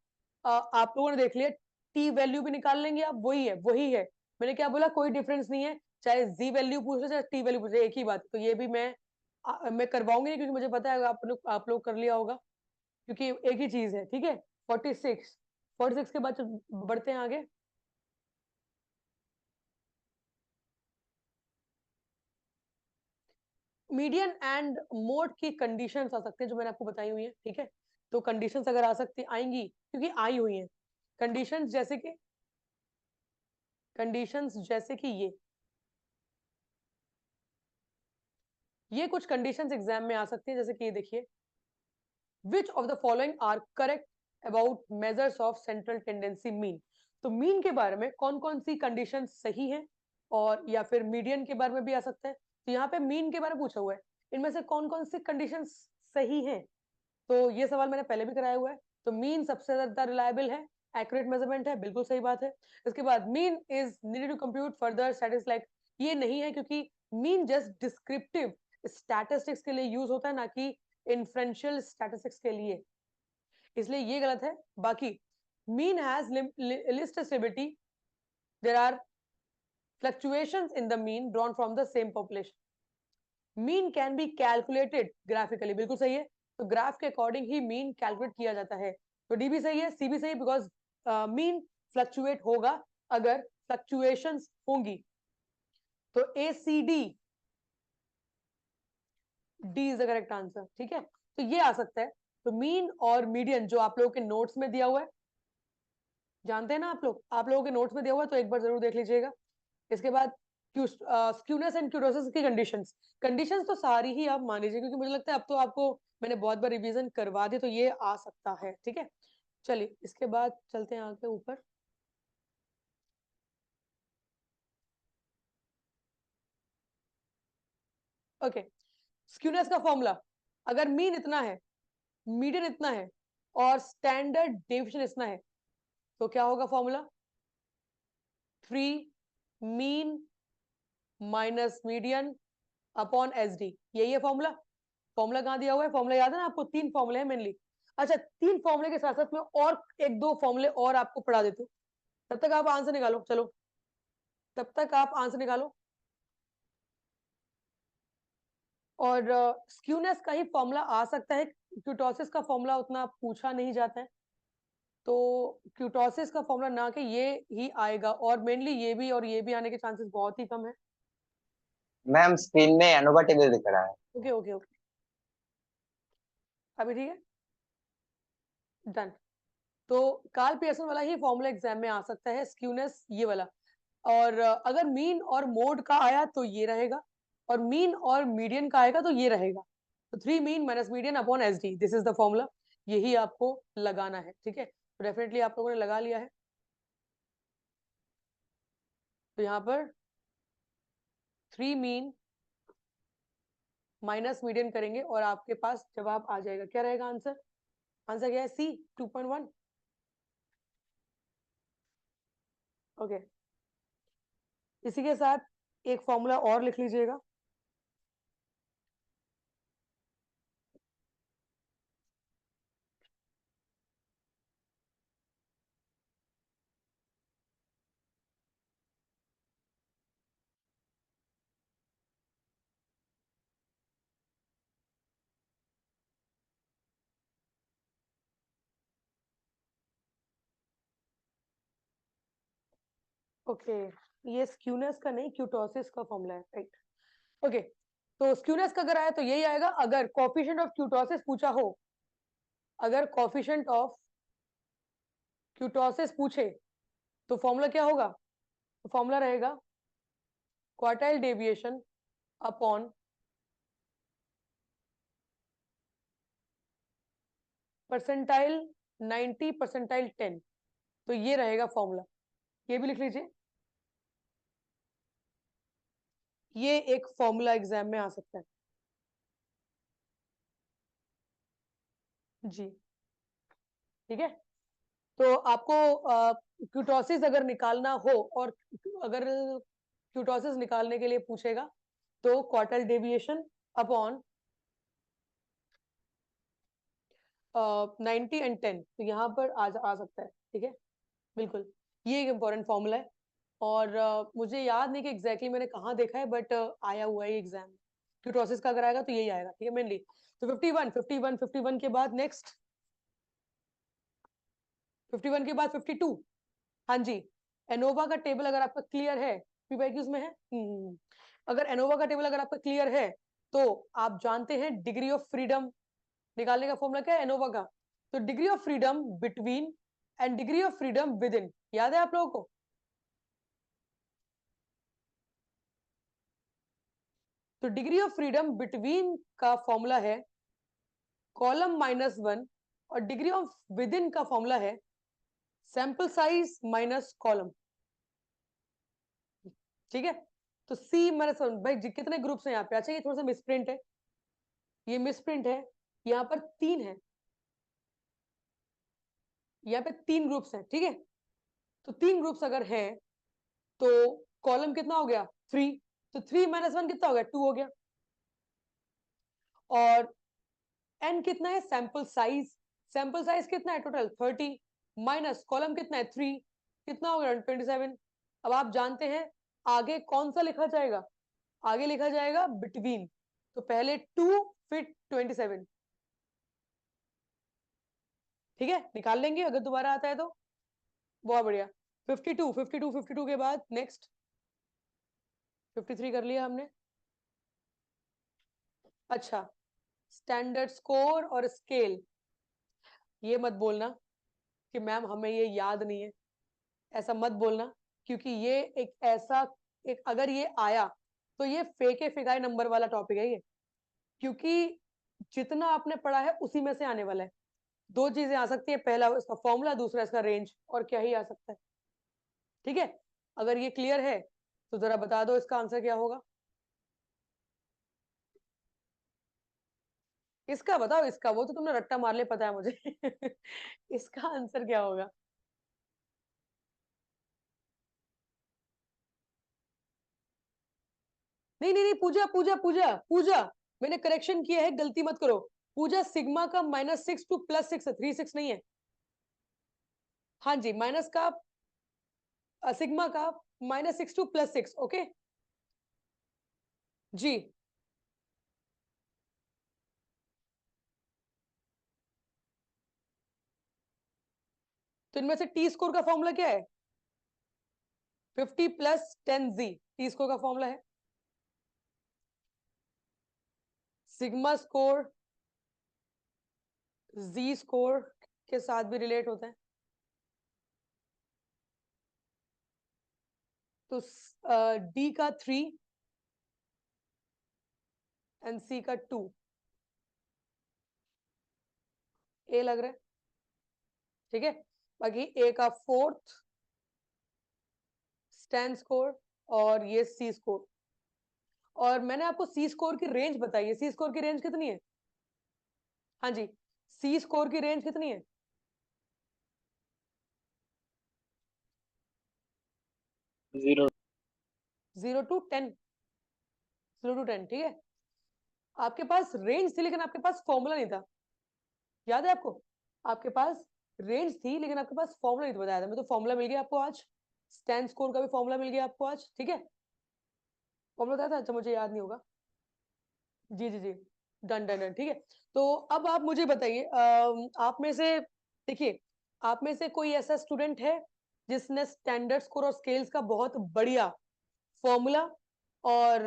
आप लोगों ने देख लिया, टी वैल्यू भी निकाल लेंगे आप, वही है वही है। मैंने क्या बोला? कोई डिफरेंस नहीं है, चाहे जी वैल्यू पूछ लो चाहे टी वैल्यू पूछ लो, एक ही बात। तो ये भी मैं करवाऊंगी नहीं, क्योंकि मुझे पता है आप लोग कर लिया होगा, क्योंकि एक ही चीज है, ठीक है। 46 के बाद बढ़ते हैं आगे। मीडियन एंड मोड की कंडीशंस आ सकते हैं जो मैंने आपको बताई हुई है, ठीक है। तो कंडीशंस अगर आ सकती आएंगी, क्योंकि आई हुई हैं कंडीशंस जैसे कि ये कुछ कंडीशंस एग्जाम में आ सकती है, जैसे कि ये देखिए, which of the following are correct about measures of central tendency mean. तो मीन के बारे में कौन कौन सी कंडीशन सही है और या फिर मीडियन के बारे में भी आ सकता है। तो यहाँ पे मीन के बारे में पूछा हुआ है, इनमें से कौन कौन सी कंडीशंस सही हैं। तो ये सवाल मैंने पहले भी कराया हुआ है। तो मीन सबसे ज्यादा रिलायबल है, एक्यूरेट मेजरमेंट है, बिल्कुल सही बात है। इसके बाद mean is needed to compute further statistics, like ये नहीं है, क्योंकि मीन जस्ट डिस्क्रिप्टिव स्टैटिस्टिक्स के लिए यूज होता है, ना कि इन्फ्रेंशियल स्टैटिस्टिक्स के लिए, इसलिए ये गलत है। बाकी mean has least stability, there are fluctuations in the mean drawn from the same population. Mean can be calculated graphically, बिल्कुल सही है। तो ग्राफ के अकॉर्डिंग ही मीन कैलकुलेट किया जाता है। तो डी भी सही है, सी भी सही, बिकॉज मीन फ्लक्चुएट होगा अगर फ्लक्चुएशंस होंगी। तो A C D, D is the correct answer, ठीक है। तो ये आ सकता है। तो मीन और मीडियन जो आप लोगों के नोट्स में दिया हुआ है, जानते हैं ना आप लोगों के नोट्स में दिया हुआ है, तो एक बार जरूर देख लीजिएगा। इसके बाद स्क्यूनेस एंड क्यूरोसिस की कंडीशंस तो सारी ही आप मान लीजिए, क्योंकि मुझे लगता है अब तो आपको मैंने बहुत बार रिवीजन करवा दी, तो ये आ सकता है, ठीक है। चलिए इसके बाद चलते हैं आगे ऊपर। ओके, स्क्यूनेस का फॉर्मूला, अगर मीन इतना है, मीडियन इतना है और स्टैंडर्ड डेविएशन इतना है, तो क्या होगा formula? 3 mean minus median upon S D, यही है फॉर्मूला। फॉर्मूला कहाँ दिया हुआ है? फॉर्मूला याद है ना आपको? 3 फॉर्मूले हैं मेनली। अच्छा, 3 फॉर्मूले के साथ साथ में और 1-2 फॉर्मूले और आपको पढ़ा देते हो, तब तक आप आंसर निकालो। चलो तब तक आप आंसर निकालो। और स्क्यूनेस का ही फॉर्मूला आ सकता है, क्यूटोसिस का फॉर्मूला उतना पूछा नहीं जाता है, तो क्यूटोसिस का फॉर्मूला ना के ये ही आएगा, और मेनली ये भी और ये भी आने के चांसेस बहुत ही कम है। मैम स्क्रीन में एनोवा टेबल दिख रहा है। ओके ओके ओके, अभी ठीक है, डन। तो कार्ल पियर्सन वाला ही फॉर्मूला एग्जाम में आ सकता है, स्क्यूनेस ये वाला। और अगर मीन और मोड का आया तो ये रहेगा, और मीन और मीडियन का आएगा तो ये रहेगा। तो 3 mean minus median upon S D, this is the formula, यही आपको लगाना है, ठीक है। तो डेफिनेटली आप लोगों ने लगा लिया है। तो यहाँ पर 3 मीन माइनस मीडियन करेंगे और आपके पास जवाब आ जाएगा। क्या रहेगा आंसर? आंसर क्या है? सी, 2.1। ओके, इसी के साथ एक फॉर्मूला और लिख लीजिएगा। ओके, ये स्क्यूनेस का नहीं, क्यूटोसिस का फॉर्मूला है, राइट। ओके, तो स्क्यूनेस का अगर आया तो यही आएगा। अगर कोफिशिएंट ऑफ क्यूटोसिस पूछा हो, अगर कोफिशिएंट ऑफ क्यूटोसिस पूछे तो फॉर्मूला क्या होगा? तो फॉर्मूला रहेगा quartile deviation upon percentile 90, percentile 10। तो ये रहेगा फॉर्मूला, ये भी लिख लीजिए। ये एक फॉर्मूला एग्जाम में आ सकता है जी, ठीक है। तो आपको क्यूटोसिस अगर निकालना हो, और अगर क्यूटोसिस निकालने के लिए पूछेगा तो क्वार्टाइल डेविएशन अपॉन 90 एंड 10, तो यहाँ पर आ सकता है, ठीक है, बिल्कुल। ये एक इम्पोर्टेंट फॉर्मूला है, और मुझे याद नहीं कि एग्जैक्टली मैंने कहाँ देखा है, बट आया हुआ है एग्जाम। क्यूटोसिस का अगर आएगा तो यही आएगा, ठीक है, मेनली। तो 51 के बाद नेक्स्ट 51 के बाद 52। हाँ जी, एनोवा का टेबल अगर आपका क्लियर है, पीवाईक्यूज में है। अगर एनोवा का टेबल अगर आपका क्लियर है, तो आप जानते हैं डिग्री ऑफ फ्रीडम निकालने का फॉर्मूला क्या है एनोवा का? तो degree of freedom between and degree of freedom with in, याद है आप लोगों को? तो डिग्री ऑफ फ्रीडम बिटवीन का फॉर्मूला है कॉलम -1, और डिग्री ऑफ विद इन का फॉर्मूला है सैंपल साइज माइनस कॉलम, ठीक है, तो C -1 भाई कितने ग्रुप्स हैं यहाँ पे? अच्छा ये थोड़ा सा मिसप्रिंट है, ये मिसप्रिंट है, यहाँ पर 3 है, यहाँ पे 3 ग्रुप्स हैं, ठीक है। तो 3 ग्रुप्स अगर हैं तो कॉलम कितना हो गया 3, तो 3 -1 कितना हो गया 2 हो गया। और n कितना है सैंपल साइज कितना है टोटल 30 माइनस कॉलम कितना है 3, कितना हो गया 27। अब आप जानते हैं आगे कौन सा लिखा जाएगा, आगे लिखा जाएगा बिटवीन, तो पहले 2 फिर 27, ठीक है, निकाल लेंगे अगर दोबारा आता है तो। बहुत बढ़िया, 52 के बाद नेक्स्ट 53 कर लिया हमने। अच्छा, स्टैंडर्ड स्कोर और स्केल, ये मत बोलना कि मैम हमें ये याद नहीं है, ऐसा मत बोलना, क्योंकि ये एक ऐसा एक अगर ये आया तो ये फेके फिगाई नंबर वाला टॉपिक है ये, क्योंकि जितना आपने पढ़ा है उसी में से आने वाला है। दो चीजें आ सकती है, पहला इसका फॉर्मूला, दूसरा इसका रेंज, और क्या ही आ सकता है, ठीक है। अगर ये क्लियर है तो जरा बता दो इसका आंसर क्या होगा। इसका बताओ, इसका वो तो तुमने रट्टा मार ले, पता है मुझे इसका आंसर क्या होगा। नहीं नहीं नहीं, पूजा पूजा पूजा पूजा, मैंने करेक्शन किया है, गलती मत करो। पूजा सिग्मा का -6 टू +6 है, 3 6 नहीं है। हाँ जी, माइनस का सिग्मा का -6 टू +6, ओके जी। तो इनमें से टी स्कोर का फॉर्मूला क्या है, 50 + 10Z टी स्कोर का फॉर्मूला है। सिग्मा स्कोर जी स्कोर के साथ भी रिलेट होता है, तो डी का 3 एंड सी का 2, ए लग रहा है, ठीक है। बाकी ए का 4th स्टैंड स्कोर और ये सी स्कोर। और मैंने आपको सी स्कोर की रेंज बताई है, सी स्कोर की रेंज कितनी है, हाँ जी, सी स्कोर की रेंज कितनी है, 0 0 to 10, 0 to 10, ठीक है। आपके पास रेंज थी लेकिन आपके पास फॉर्मूला नहीं था, याद है आपको, आपके पास रेंज थी लेकिन आपके पास फॉर्मूला नहीं बताया था, मैं तो फॉर्मूला मिल गया आपको आज, स्टैंड स्कोर का भी फॉर्मूला मिल गया आपको आज, ठीक है। फॉर्मूला बताया था, अच्छा मुझे याद नहीं होगा, जी जी जी, डन डन डन, ठीक है। तो अब आप मुझे बताइए, आप में से देखिए, आप में से कोई ऐसा स्टूडेंट है जिसने स्टैंडर्ड स्कोर और स्केल्स का बहुत बढ़िया फॉर्मूला और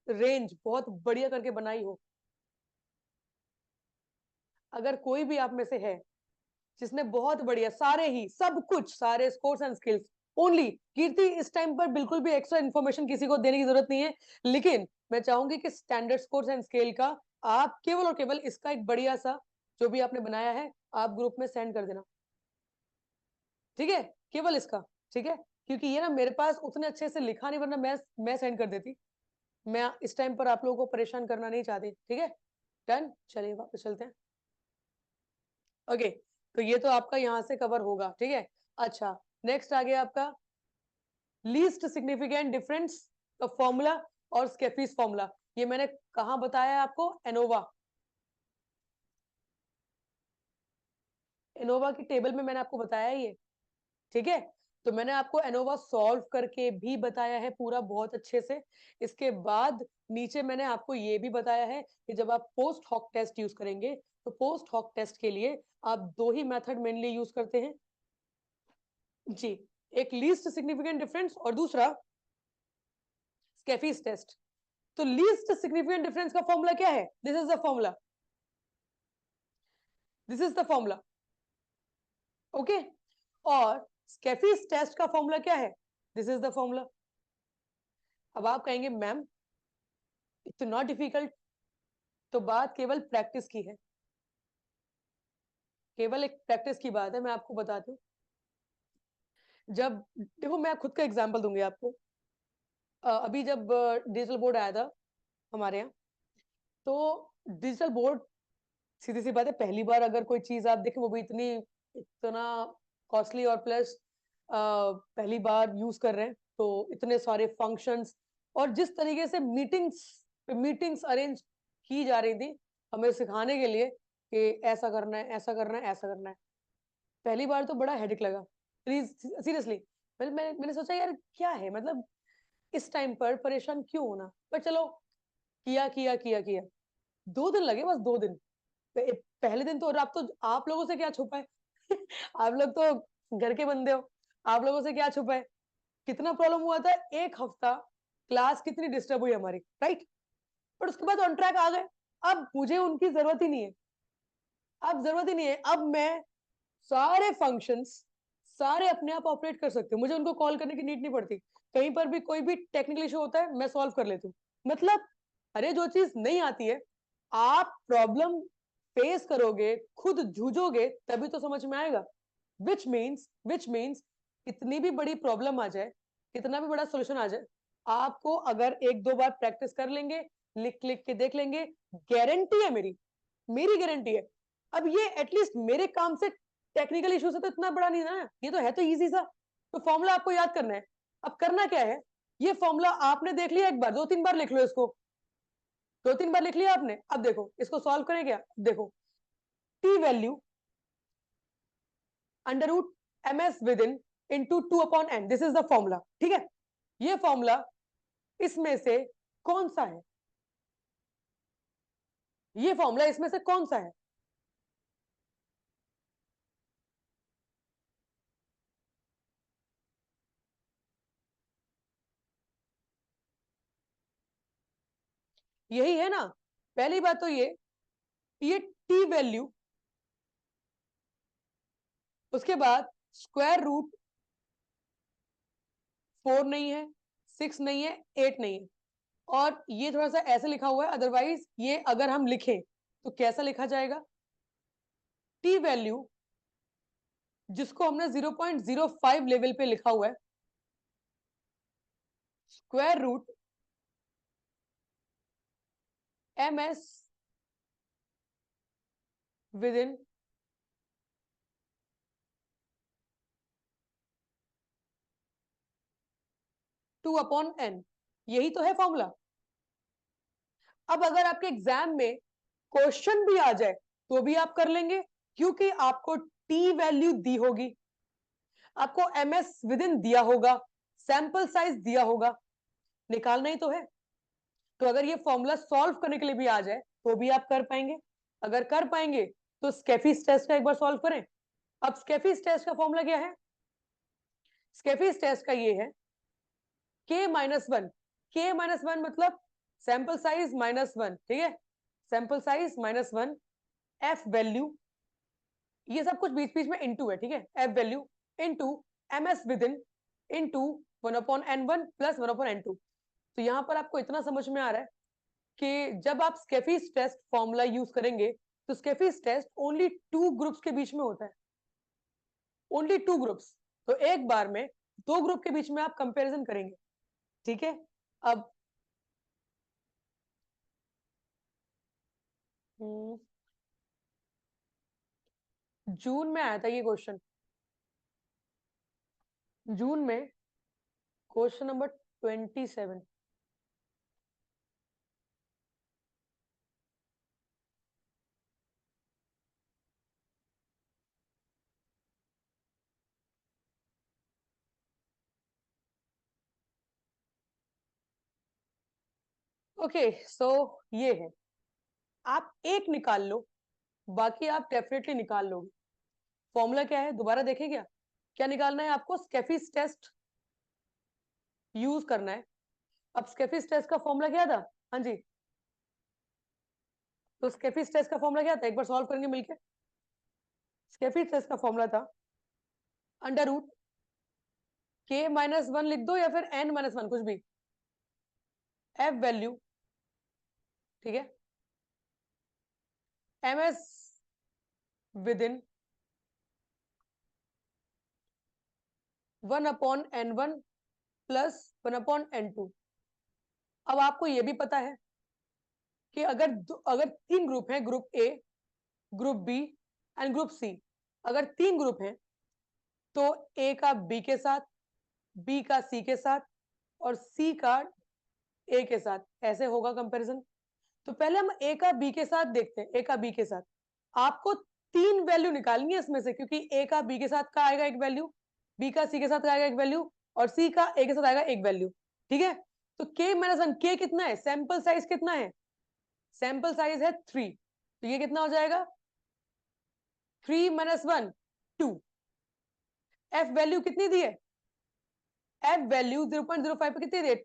रेंज बहुत बढ़िया करके बनाई हो। अगर कोई भी आप में से है जिसने बहुत बढ़िया सारे ही सब कुछ, सारे स्कोर्स एंड स्किल्स, ओनली कीर्ति इस टाइम पर बिल्कुल भी एक्स्ट्रा इन्फॉर्मेशन किसी को देने की जरूरत नहीं है, लेकिन मैं चाहूंगी कि स्टैंडर्ड स्कोर्स एंड स्केल का आप केवल और केवल इसका एक बढ़िया सा जो भी आपने बनाया है आप ग्रुप में सेंड कर देना, ठीक है, केवल इसका, ठीक है, क्योंकि ये ना मेरे पास उतने अच्छे से लिखा नहीं, वरना मैं सेंड कर देती, मैं इस टाइम पर आप लोगों को परेशान करना नहीं चाहती, ठीक है। डन, चलिए वापस चलते हैं। ओके, तो ये तो आपका यहां से कवर होगा, ठीक है। अच्छा, नेक्स्ट आ गया आपका लीस्ट सिग्निफिकेंट डिफरेंस का फॉर्मूला और स्केफीज फॉर्मूला। ये मैंने कहा बताया आपको, एनोवा, एनोवा की टेबल में मैंने आपको बताया ये, ठीक है। तो मैंने आपको एनोवा सॉल्व करके भी बताया है पूरा बहुत अच्छे से। इसके बाद नीचे मैंने आपको ये भी बताया है कि जब आप पोस्ट हॉक टेस्ट यूज करेंगे तो पोस्ट हॉक टेस्ट के लिए आप दो ही मेथड मेनली यूज करते हैं जी, एक लीस्ट सिग्निफिकेंट डिफरेंस और दूसरा स्केफीज टेस्ट। तो लीस्ट सिग्निफिकेंट डिफरेंस का फॉर्मूला क्या है, this is the formula, this is the formula, okay. और स्केफीज टेस्ट का फॉर्मूला क्या है, दिस इज द फॉर्मूला। अब आप कहेंगे मैम इतना डिफिकल्ट, तो बात केवल प्रैक्टिस की है, केवल एक प्रैक्टिस की बात है। मैं आपको बताती हूँ, जब देखो मैं खुद का एग्जांपल दूंगी आपको, अभी जब डिजिटल बोर्ड आया था हमारे यहाँ, तो डिजिटल बोर्ड सीधी सी बात है, पहली बार अगर कोई चीज आप देखें वो भी इतना कॉस्टली, और प्लस पहली बार यूज कर रहे हैं, तो इतने सारे फंक्शंस और जिस तरीके से मीटिंग्स अरेंज की जा रही थी हमें सिखाने के लिए कि ऐसा करना है, ऐसा करना है, ऐसा करना है, पहली बार तो बड़ा हेडेक लगा सीरियसली। मैंने सोचा यार क्या है, मतलब इस टाइम पर परेशान क्यों होना, पर चलो किया किया किया किया। 2 दिन लगे, बस 2 दिन। पहले दिन तो, और आप लोगों से क्या छुपा है आप लोग तो घर के बंदे हो, आप लोगों से क्या छुपा है, कितना प्रॉब्लम हुआ था, 1 हफ्ता क्लास कितनी डिस्टर्ब हुई हमारी, राइट। पर उसके बाद ऑन ट्रैक आ गए। अब मुझे उनकी जरूरत ही नहीं है, अब जरूरत ही नहीं है, अब मैं सारे फंक्शंस सारे अपने आप ऑपरेट कर सकती हूँ, मुझे उनको कॉल करने की नीड नहीं पड़ती। कहीं पर भी कोई भी टेक्निकल इशू होता है मैं सॉल्व कर लेती हूँ। मतलब अरे जो चीज नहीं आती है आप प्रॉब्लम फेस करोगे, खुद जूझोगे, तभी तो समझ में आएगा। विच मीन्स इतनी भी बड़ी प्रॉब्लम आ जाए, इतना भी बड़ा सोल्यूशन आ जाए, आपको अगर 1-2 बार प्रैक्टिस कर लेंगे, लिख लिख के देख लेंगे, गारंटी है मेरी गारंटी है। अब ये एटलीस्ट मेरे काम से टेक्निकल इशू से तो इतना बड़ा नहीं ना, ये तो है तो इजी सा। तो फॉर्मूला आपको याद करना है। अब करना क्या है, ये फॉर्मूला आपने देख लिया एक बार, 2-3 बार लिख लो इसको, 2-3 बार लिख लिया आपने। अब देखो इसको सॉल्व करें क्या, देखो T value under root M S within into 2/n, this is the formula, ठीक है। ये फॉर्मूला इसमें से कौन सा है, ये फॉर्मूला इसमें से कौन सा है, यही है ना। पहली बात तो ये टी वैल्यू, उसके बाद स्क्वायर रूट 4 नहीं है, 6 नहीं है, 8 नहीं है, और ये थोड़ा सा ऐसे लिखा हुआ है, अदरवाइज ये अगर हम लिखें तो कैसा लिखा जाएगा, टी वैल्यू जिसको हमने 0.05 लेवल पे लिखा हुआ है, square root M S within 2/n, यही तो है फॉर्मूला। अब अगर आपके एग्जाम में क्वेश्चन भी आ जाए तो भी आप कर लेंगे, क्योंकि आपको टी वैल्यू दी होगी, आपको एम एस विद इन दिया होगा, सैंपल साइज दिया होगा, निकालना ही तो है। तो अगर ये फॉर्मूला सॉल्व करने के लिए भी आ जाए तो भी आप कर पाएंगे। अगर कर पाएंगे तो स्केफीज टेस्ट का एक बार सॉल्व करें। अब स्केफीज टेस्ट का फॉर्मूला क्या है, स्केफीज टेस्ट का ये है k-1, k-1 मतलब सैंपल साइज -1, ठीक है, सैंपल साइज -1, एफ वैल्यू, ये सब कुछ बीच बीच में इनटू है, ठीक है, F value into M S within into 1/n1 plus 1/n2। तो यहां पर आपको इतना समझ में आ रहा है कि जब आप स्केफीज टेस्ट फॉर्मूला यूज करेंगे तो स्केफीज टेस्ट ओनली 2 ग्रुप्स के बीच में होता है, ओनली 2 ग्रुप्स। तो एक बार में 2 ग्रुप के बीच में आप कंपैरिजन करेंगे, ठीक है। अब जून में आया था ये क्वेश्चन, जून में क्वेश्चन नंबर 27। ओके सो ये है, आप एक निकाल लो, बाकी आप डेफिनेटली निकाल लोगे। फॉर्मूला क्या है दोबारा देखें क्या, क्या निकालना है आपको, स्केफीज टेस्ट यूज करना है। अब स्केफीज टेस्ट का फॉर्मूला क्या था, हाँ जी, तो स्केफीज टेस्ट का फॉर्मूला क्या था, एक बार सॉल्व करेंगे मिलके। स्केफीज टेस्ट का फॉर्मूला था अंडर रूट k-1 लिख दो या फिर n-1 कुछ भी, एफ वैल्यू, ठीक है, M S within 1/n1 plus 1/n2। अब आपको ये भी पता है कि अगर 3 ग्रुप हैं, group A, group B and group C, अगर 3 ग्रुप हैं तो ए का बी के साथ, बी का सी के साथ और सी का ए के साथ, ऐसे होगा कंपैरिजन। तो पहले हम ए का बी के साथ देखते हैं। ए का बी के साथ आपको 3 वैल्यू निकालनी है इसमें से, क्योंकि ए का बी के साथ का आएगा एक वैल्यू, बी का सी के साथ का आएगा एक वैल्यू और सी का ए के साथ आएगा एक वैल्यू। ठीक है, तो k माइनस 1, k कितना है, सैंपल साइज कितना है, सैंपल साइज है 3, तो ये कितना हो जाएगा 3 माइनस 1 2। एफ वैल्यू कितनी दी है, एफ वैल्यू 0.05 पे कितनी दी है,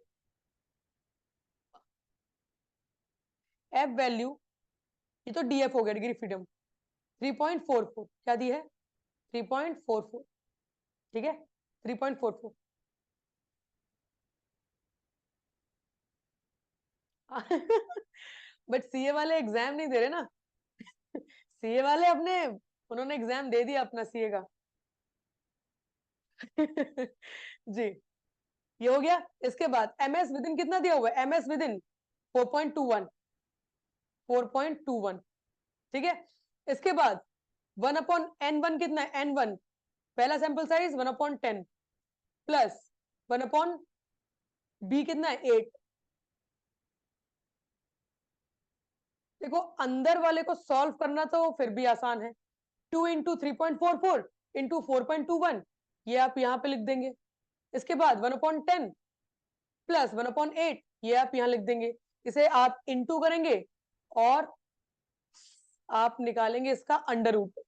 एफ वैल्यू, ये तो डीएफ हो गया, डिग्री फ्रीडम 3.44, क्या दी है 3.44, ठीक है 3.44। बट सीए वाले एग्जाम नहीं दे रहे ना। सीए वाले अपने, उन्होंने एग्जाम दे दिया अपना सीए का। जी, ये हो गया। इसके बाद एमएस विद इन कितना दिया हुआ है, एमएस विद इन 4.21, 4.21, ठीक है। इसके बाद 1/n1 कितना है, n1 पहला सैंपल साइज 1/10 प्लस 1/b कितना है 8। देखो अंदर वाले को सॉल्व करना तो फिर भी आसान है, 2 इंटू 3.44 इंटू 4.21, ये आप यहाँ पे लिख देंगे। इसके बाद 1/10 प्लस 1/8, ये आप यहाँ लिख देंगे। इसे आप इंटू करेंगे और आप निकालेंगे इसका अंडर रूट।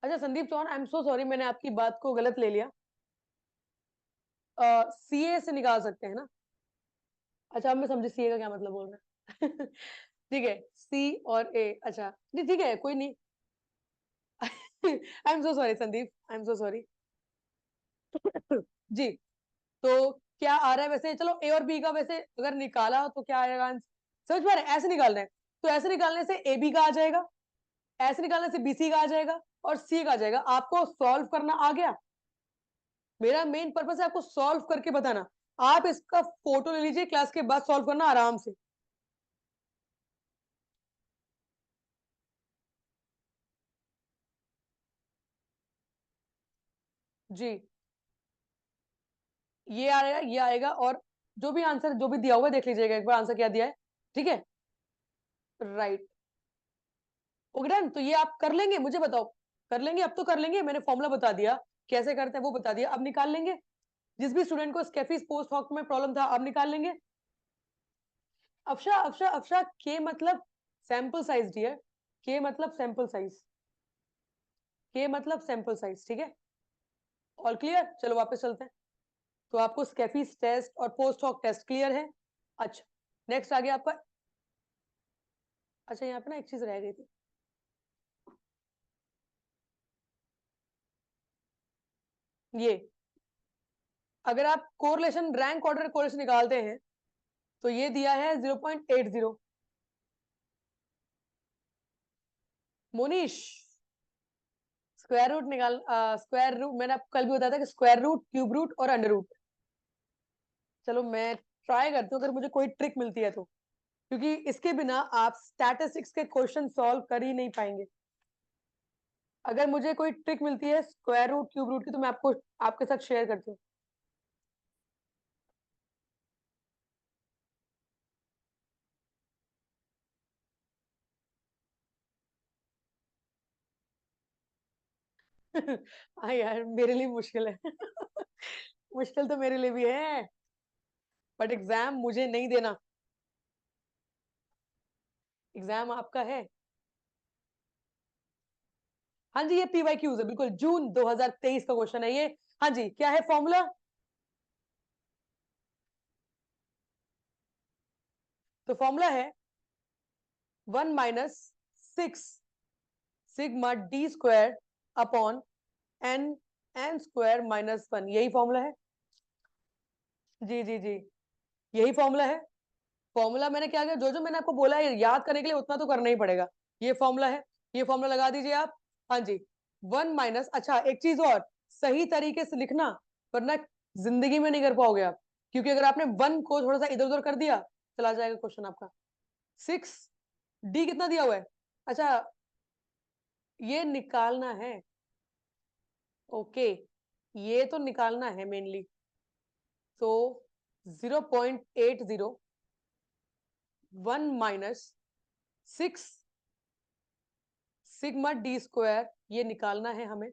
अच्छा Sandeep Chauhan, I am so sorry, मैंने आपकी बात को गलत ले लिया। सीए से निकाल सकते हैं ना। अच्छा अब मैं समझी सीए का क्या मतलब बोल रहा है। ठीक है, सी और ए, अच्छा नहीं ठीक है कोई नहीं। I am so sorry Sandeep, I am so sorry. जी, तो क्या आ रहा है वैसे, चलो ए और बी का वैसे अगर निकाला तो क्या आएगा आंसर, समझ पा रहे हैं, ऐसे निकालना है तो ऐसे निकालने से ए बी का आ जाएगा, ऐसे निकालने से बी सी का आ जाएगा और सी का आ जाएगा। आपको सॉल्व करना आ गया, मेरा मेन पर्पस है आपको सॉल्व करके बताना। आप इसका फोटो ले लीजिए, क्लास के बाद सॉल्व करना आराम से। जी, ये आएगा, ये आएगा, और जो भी आंसर जो भी दिया हुआ है देख लीजिएगा एक बार आंसर क्या दिया है, ठीक है राइट। ओके डन, तो ये आप कर लेंगे, मुझे बताओ कर लेंगे, अब तो कर लेंगे, मैंने फॉर्मूला बता दिया कैसे करते हैं वो बता दिया, अब निकाल लेंगे। जिस भी स्टूडेंट को स्केफिस पोस्ट हॉक में प्रॉब्लम था अब निकाल लेंगे। अफशा अफशा अफशा, के मतलब सैंपल साइज डियर, के मतलब सैंपल साइज, के मतलब सैंपल साइज, ठीक है ऑल क्लियर। चलो वापस चलते हैं। तो आपको स्केफिस टेस्ट और पोस्ट हॉक टेस्ट क्लियर है। अच्छा नेक्स्ट आ गया आपका, अच्छा यहाँ पे ना एक चीज रह गई थी, ये अगर आप कोरिलेशन रैंक ऑर्डर कोरिलेशन निकालते हैं तो ये दिया है 0.80। मोनीश, स्क्वायर रूट निकाल, स्क्वायर रूट मैंने आपको कल भी बताया था कि स्क्वायर रूट, क्यूब रूट और अंडर रूट। चलो मैं ट्राई करती हूँ अगर मुझे कोई ट्रिक मिलती है तो, क्योंकि इसके बिना आप स्टैटिस्टिक्स के क्वेश्चन सॉल्व कर ही नहीं पाएंगे। अगर मुझे कोई ट्रिक मिलती है स्क्वायर रूट क्यूब रूट की तो मैं आपको आपके साथ शेयर करती हूँ। हाँ यार मेरे लिए मुश्किल है। मुश्किल तो मेरे लिए भी है, बट एग्जाम मुझे नहीं देना, एग्जाम आपका है। हाँ जी ये पीवाईक्यूज है, बिल्कुल जून 2023 का क्वेश्चन है ये। हाँ जी क्या है फॉर्मूला, तो फॉर्मूला है 1 minus 6 sigma D square upon N, N square minus 1, यही फॉर्मूला है। जी जी जी, यही फॉर्मूला है। फॉर्मूला मैंने क्या किया, जो जो मैंने आपको बोला है याद करने के लिए उतना तो करना ही पड़ेगा। ये फॉर्मूला है, ये फॉर्मूला लगा दीजिए आप। हाँ जी, 1 माइनस, अच्छा एक चीज और, सही तरीके से लिखना, वरना जिंदगी में नहीं कर पाओगे आप, क्योंकि अगर आपने 1 को थोड़ा सा इधर उधर कर दिया चला जाएगा क्वेश्चन आपका। 6 डी कितना दिया हुआ है, अच्छा ये निकालना है, ओके ये तो निकालना है मेनली। तो 0.80 1 माइनस 6 सिग्मा डी स्क्वायर, ये निकालना है हमें,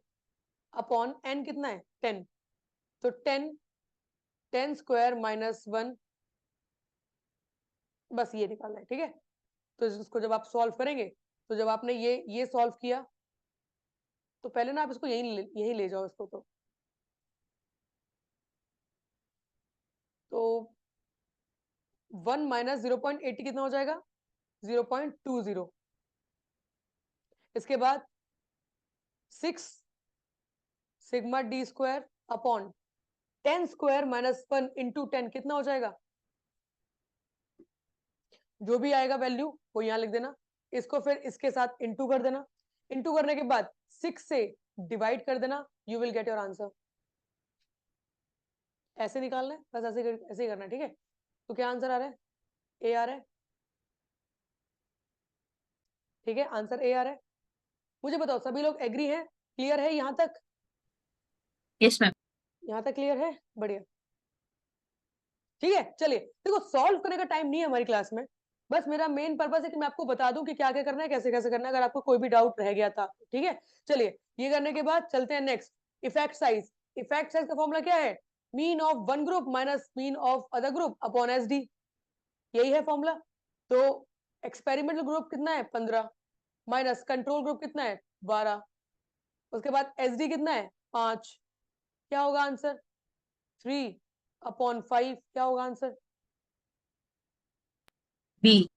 अपॉन एन कितना है 10, तो 10 स्क्वायर माइनस 1, बस ये निकालना है, ठीक है। तो इसको जब आप सॉल्व करेंगे, तो जब आपने ये सॉल्व किया, तो पहले ना आप इसको यही ले जाओ इसको, तो 1 माइनस 0.80 कितना हो जाएगा 0.20। इसके बाद 6 sigma D square upon 10 square minus 1 into 10 कितना हो जाएगा, जो भी आएगा वैल्यू वो यहां लिख देना, इसको फिर इसके साथ इंटू कर देना, इंटू करने के बाद 6 से डिवाइड कर देना, you will get your answer. ऐसे निकालना है, बस ऐसे ही करना है, ठीक है। तो क्या आंसर आ रहा है, ए आ रहा है, ठीक है, आंसर ए आ रहा है। मुझे बताओ सभी लोग एग्री हैं, क्लियर है यहां तक? Yes ma'am. यहां तक क्लियर है, बढ़िया, ठीक है। चलिए देखो, सॉल्व करने का टाइम नहीं है हमारी क्लास में, बस मेरा मेन पर्पस है कि मैं आपको बता दूं कि क्या क्या करना है, कैसे कैसे करना है, अगर आपको कोई भी डाउट रह गया था, ठीक है। चलिए ये करने के बाद चलते हैं next, effect size. Effect size का फॉर्मूला क्या है, mean of one group minus mean of other group upon S D, यही है फॉर्मूला। तो एक्सपेरिमेंटल ग्रुप कितना है 15 माइनस कंट्रोल ग्रुप कितना है 12, उसके बाद एस डी कितना है 5, क्या होगा आंसर 3/5, क्या होगा आंसर बी।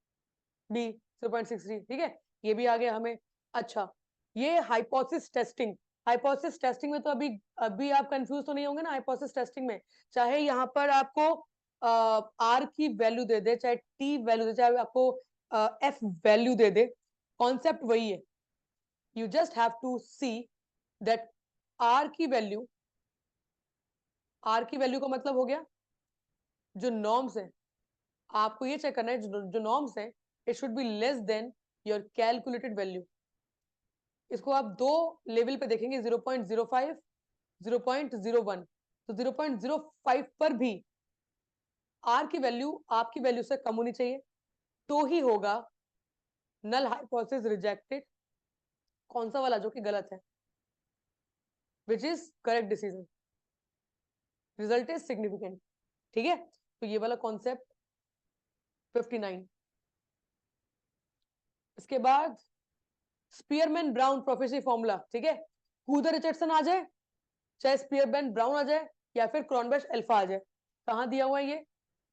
बी 0.63, ठीक है, ये भी आ गया हमें। अच्छा ये हाइपोथेसिस टेस्टिंग, हाइपोथेसिस टेस्टिंग में तो अभी अभी आप कंफ्यूज तो नहीं होंगे ना, हाइपोथेसिस टेस्टिंग में चाहे यहाँ पर आपको आर की वैल्यू दे दे, चाहे टी वैल्यू दे, चाहे आपको एफ वैल्यू दे दे, कॉन्सेप्ट वही है। You just have to see that R की वैल्यू, आर की वैल्यू का मतलब हो गया जो नॉर्म्स है, आपको ये चेक करना है जो नॉर्म्स है, it should be less than your calculated value. इसको आप दो लेवल पे देखेंगे, 0.05 0.01, तो 0.05 पर भी आर की वैल्यू आपकी वैल्यू से कम होनी चाहिए, तो ही होगा नल हाइपोथेसिस रिजेक्टेड, कौन सा वाला, जो कि गलत है, which is correct decision, result is significant, ठीक है। तो ये वाला कॉन्सेप्ट 59। इसके बाद स्पीयरमैन ब्राउन प्रोफेसरी फॉर्मूला, ठीक है, कूदर रिचर्डसन आ जाए, चाहे स्पीयरमैन ब्राउन आ जाए, या फिर क्रॉनबेश अल्फा आ जाए, कहाँ दिया हुआ है ये,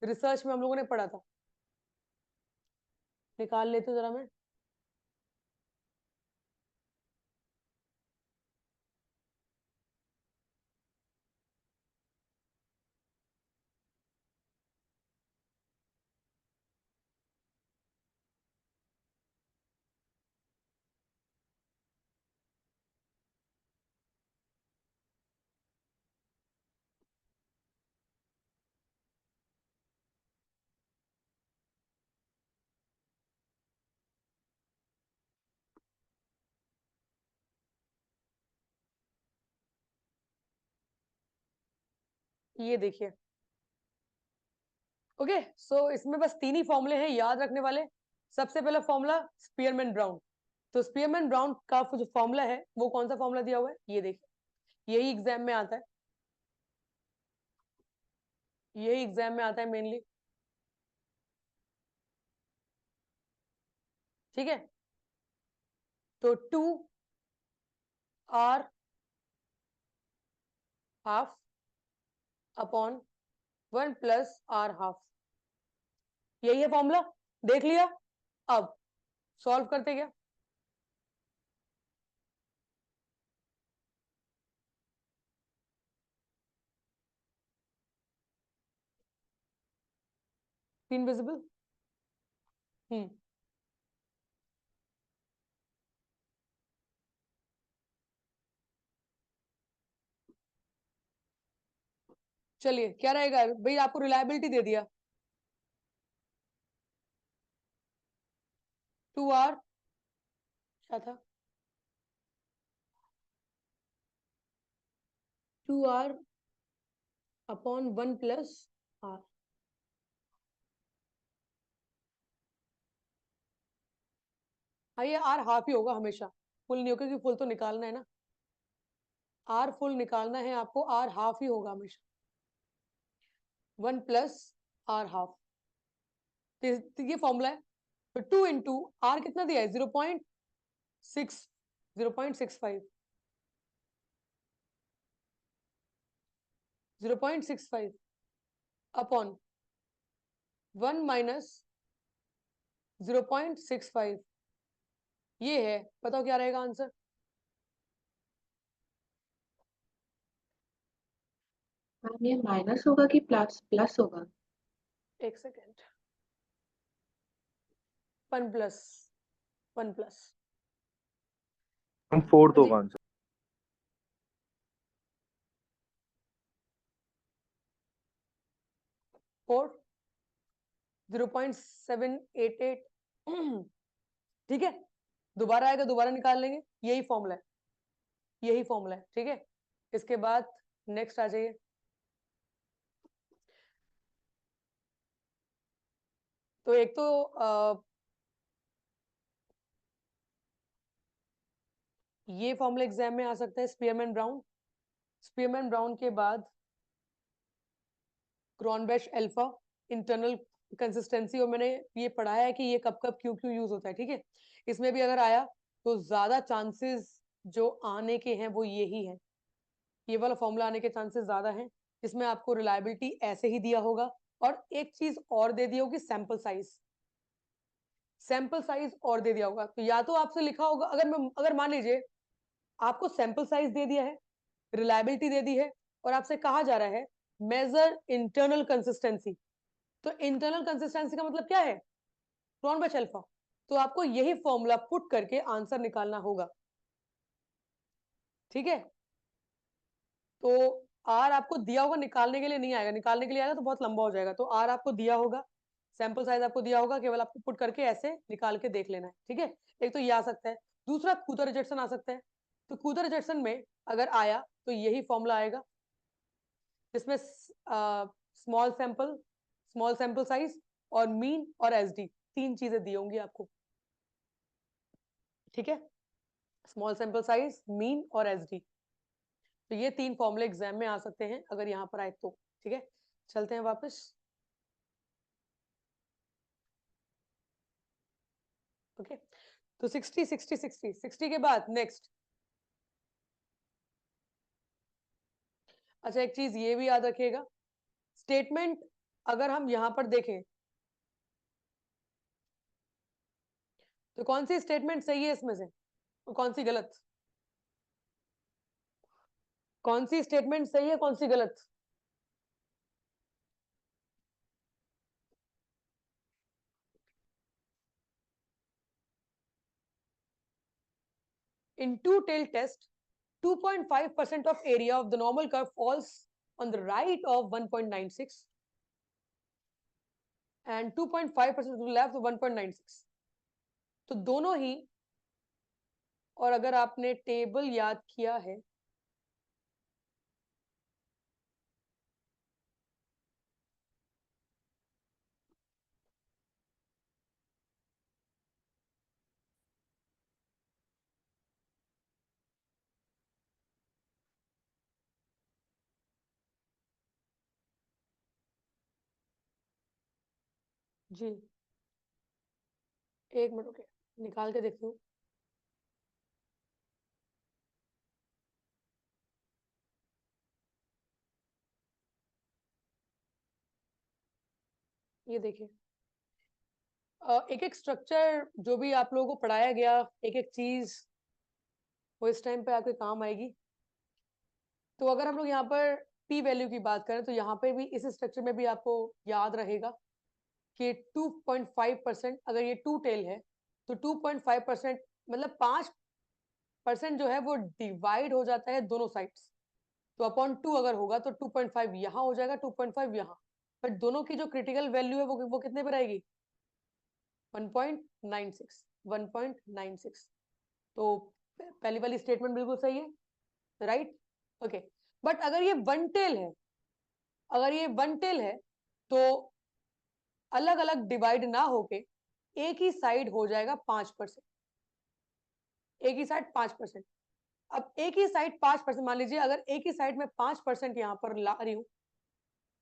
रिसर्च में हम लोगों ने पढ़ा था, निकाल लेते जरा मैं, ये देखिए, ओके सो इसमें बस 3 ही फॉर्मूले हैं याद रखने वाले। सबसे पहला फॉर्मूला स्पीयरमैन ब्राउन, तो स्पीयरमैन ब्राउन का जो फॉर्मूला है वो कौन सा फॉर्मूला दिया हुआ है, ये देखिए, यही एग्जाम में आता है, यही एग्जाम में आता है मेनली, ठीक है। तो 2r half upon 1 plus r half, यही है फॉर्मूला, देख लिया। अब सॉल्व करते क्या, इनविजिबल चलिए क्या रहेगा भाई, आपको रिलायबिलिटी दे दिया 2r, क्या था 2r अपॉन 1 प्लस r। हाँ ये r हाफ ही होगा हमेशा, फुल नहीं होगा, क्योंकि फुल तो निकालना है ना, r फुल निकालना है आपको, r हाफ ही होगा हमेशा, 1 प्लस r हाफ। तो ये फॉर्मूला है। तो 2 इंटू r कितना दिया है 0.6, 0.65, 0.65 अपॉन 1 माइनस 0.65, ये है। बताओ क्या रहेगा आंसर? ये माइनस होगा कि प्लस प्लस होगा? एक सेकेंड, 1 प्लस 1 प्लस हम फोर्थ जी। होगा आंसर। 4 0.788 ठीक है, दोबारा आएगा दोबारा निकाल लेंगे, यही फॉर्मूला है, यही फॉर्मूला है। ठीक है, इसके बाद नेक्स्ट आ जाइए। तो एक तो ये फॉर्मूला एग्जाम में आ सकता है, स्पीयरमैन ब्राउन। स्पीयरमैन ब्राउन के बाद क्रॉनबेश अल्फा, इंटरनल कंसिस्टेंसी, और मैंने ये पढ़ा है कि ये कब कब क्यों क्यों यूज होता है। ठीक है, इसमें भी अगर आया तो ज्यादा चांसेस जो आने के हैं वो यही है, ये वाला फॉर्मूला आने के चांसेस ज्यादा हैं, जिसमें आपको रिलायबिलिटी ऐसे ही दिया होगा, और एक चीज और दे दी होगी, सैंपल साइज। सैंपल साइज और दे दिया होगा, तो या तो आपसे लिखा होगा, अगर मान लीजिए आपको सैंपल साइज दे दिया है, रिलायबिलिटी दे दी है, और आपसे कहा जा रहा है मेजर इंटरनल कंसिस्टेंसी, तो इंटरनल कंसिस्टेंसी का मतलब क्या है? क्रॉनबेच अल्फा। तो आपको यही फॉर्मूला पुट करके आंसर निकालना होगा। ठीक है, तो आर आपको दिया होगा, निकालने के लिए नहीं आएगा, निकालने के लिए आएगा तो बहुत लंबा हो जाएगा। तो आर आपको दिया होगा, सैंपल साइज आपको दिया होगा, केवल आपको पुट करके ऐसे निकाल के देख लेना है। ठीक है, एक तो ये आ सकता है, दूसरा कूतर रिजेक्शन आ सकता है। तो कूतर रिजेक्शन में अगर आया तो यही फॉर्मूला आएगा, जिसमें स्मॉल सैंपल साइज और मीन और एसडी, तीन चीजें दी होंगी आपको। ठीक है, स्मॉल सैंपल साइज, मीन और एसडी, तो ये तीन फॉर्मूले एग्जाम में आ सकते हैं अगर यहाँ पर आए तो। ठीक है, चलते हैं वापस। ओके, तो 60 60 60 60 के बाद नेक्स्ट, अच्छा एक चीज ये भी याद रखिएगा, स्टेटमेंट अगर हम यहां पर देखें तो कौन सी स्टेटमेंट सही है इसमें से और कौन सी गलत? कौन सी स्टेटमेंट सही है, कौन सी गलत? In two-tailed test, 2.5% of area of the normal curve falls on the right of 1.96 and 2.5% to the left of 1.96। तो दोनों ही, और अगर आपने टेबल याद किया है जी, एक मिनट रुके, निकाल के देखती हूँ। ये देखिए, एक एक स्ट्रक्चर जो भी आप लोगों को पढ़ाया गया, एक एक चीज वो इस टाइम पे आपके काम आएगी। तो अगर हम लोग यहाँ पर पी वैल्यू की बात करें तो यहाँ पे भी इस स्ट्रक्चर में भी आपको याद रहेगा कि 2.5%, अगर ये 2 टेल है तो 2.5% मतलब 5% जो है वो डिवाइड हो जाता है दोनों साइड्स, तो अपॉन 2 अगर होगा तो 2.5 यहाँ हो जाएगा, 2.5 यहाँ, बट दोनों की जो क्रिटिकल वैल्यू है वो कितने पर आएगी? 1.96, 1.96। तो पहली वाली स्टेटमेंट बिल्कुल सही है, राइट? ओके, बट अगर ये वन टेल है, अगर ये वन टेल है तो अलग अलग डिवाइड ना होके एक ही साइड हो जाएगा 5%, एक ही साइड 5%। अब एक ही साइड 5%, मान लीजिए अगर एक ही साइड में 5% यहां पर ला रही हूं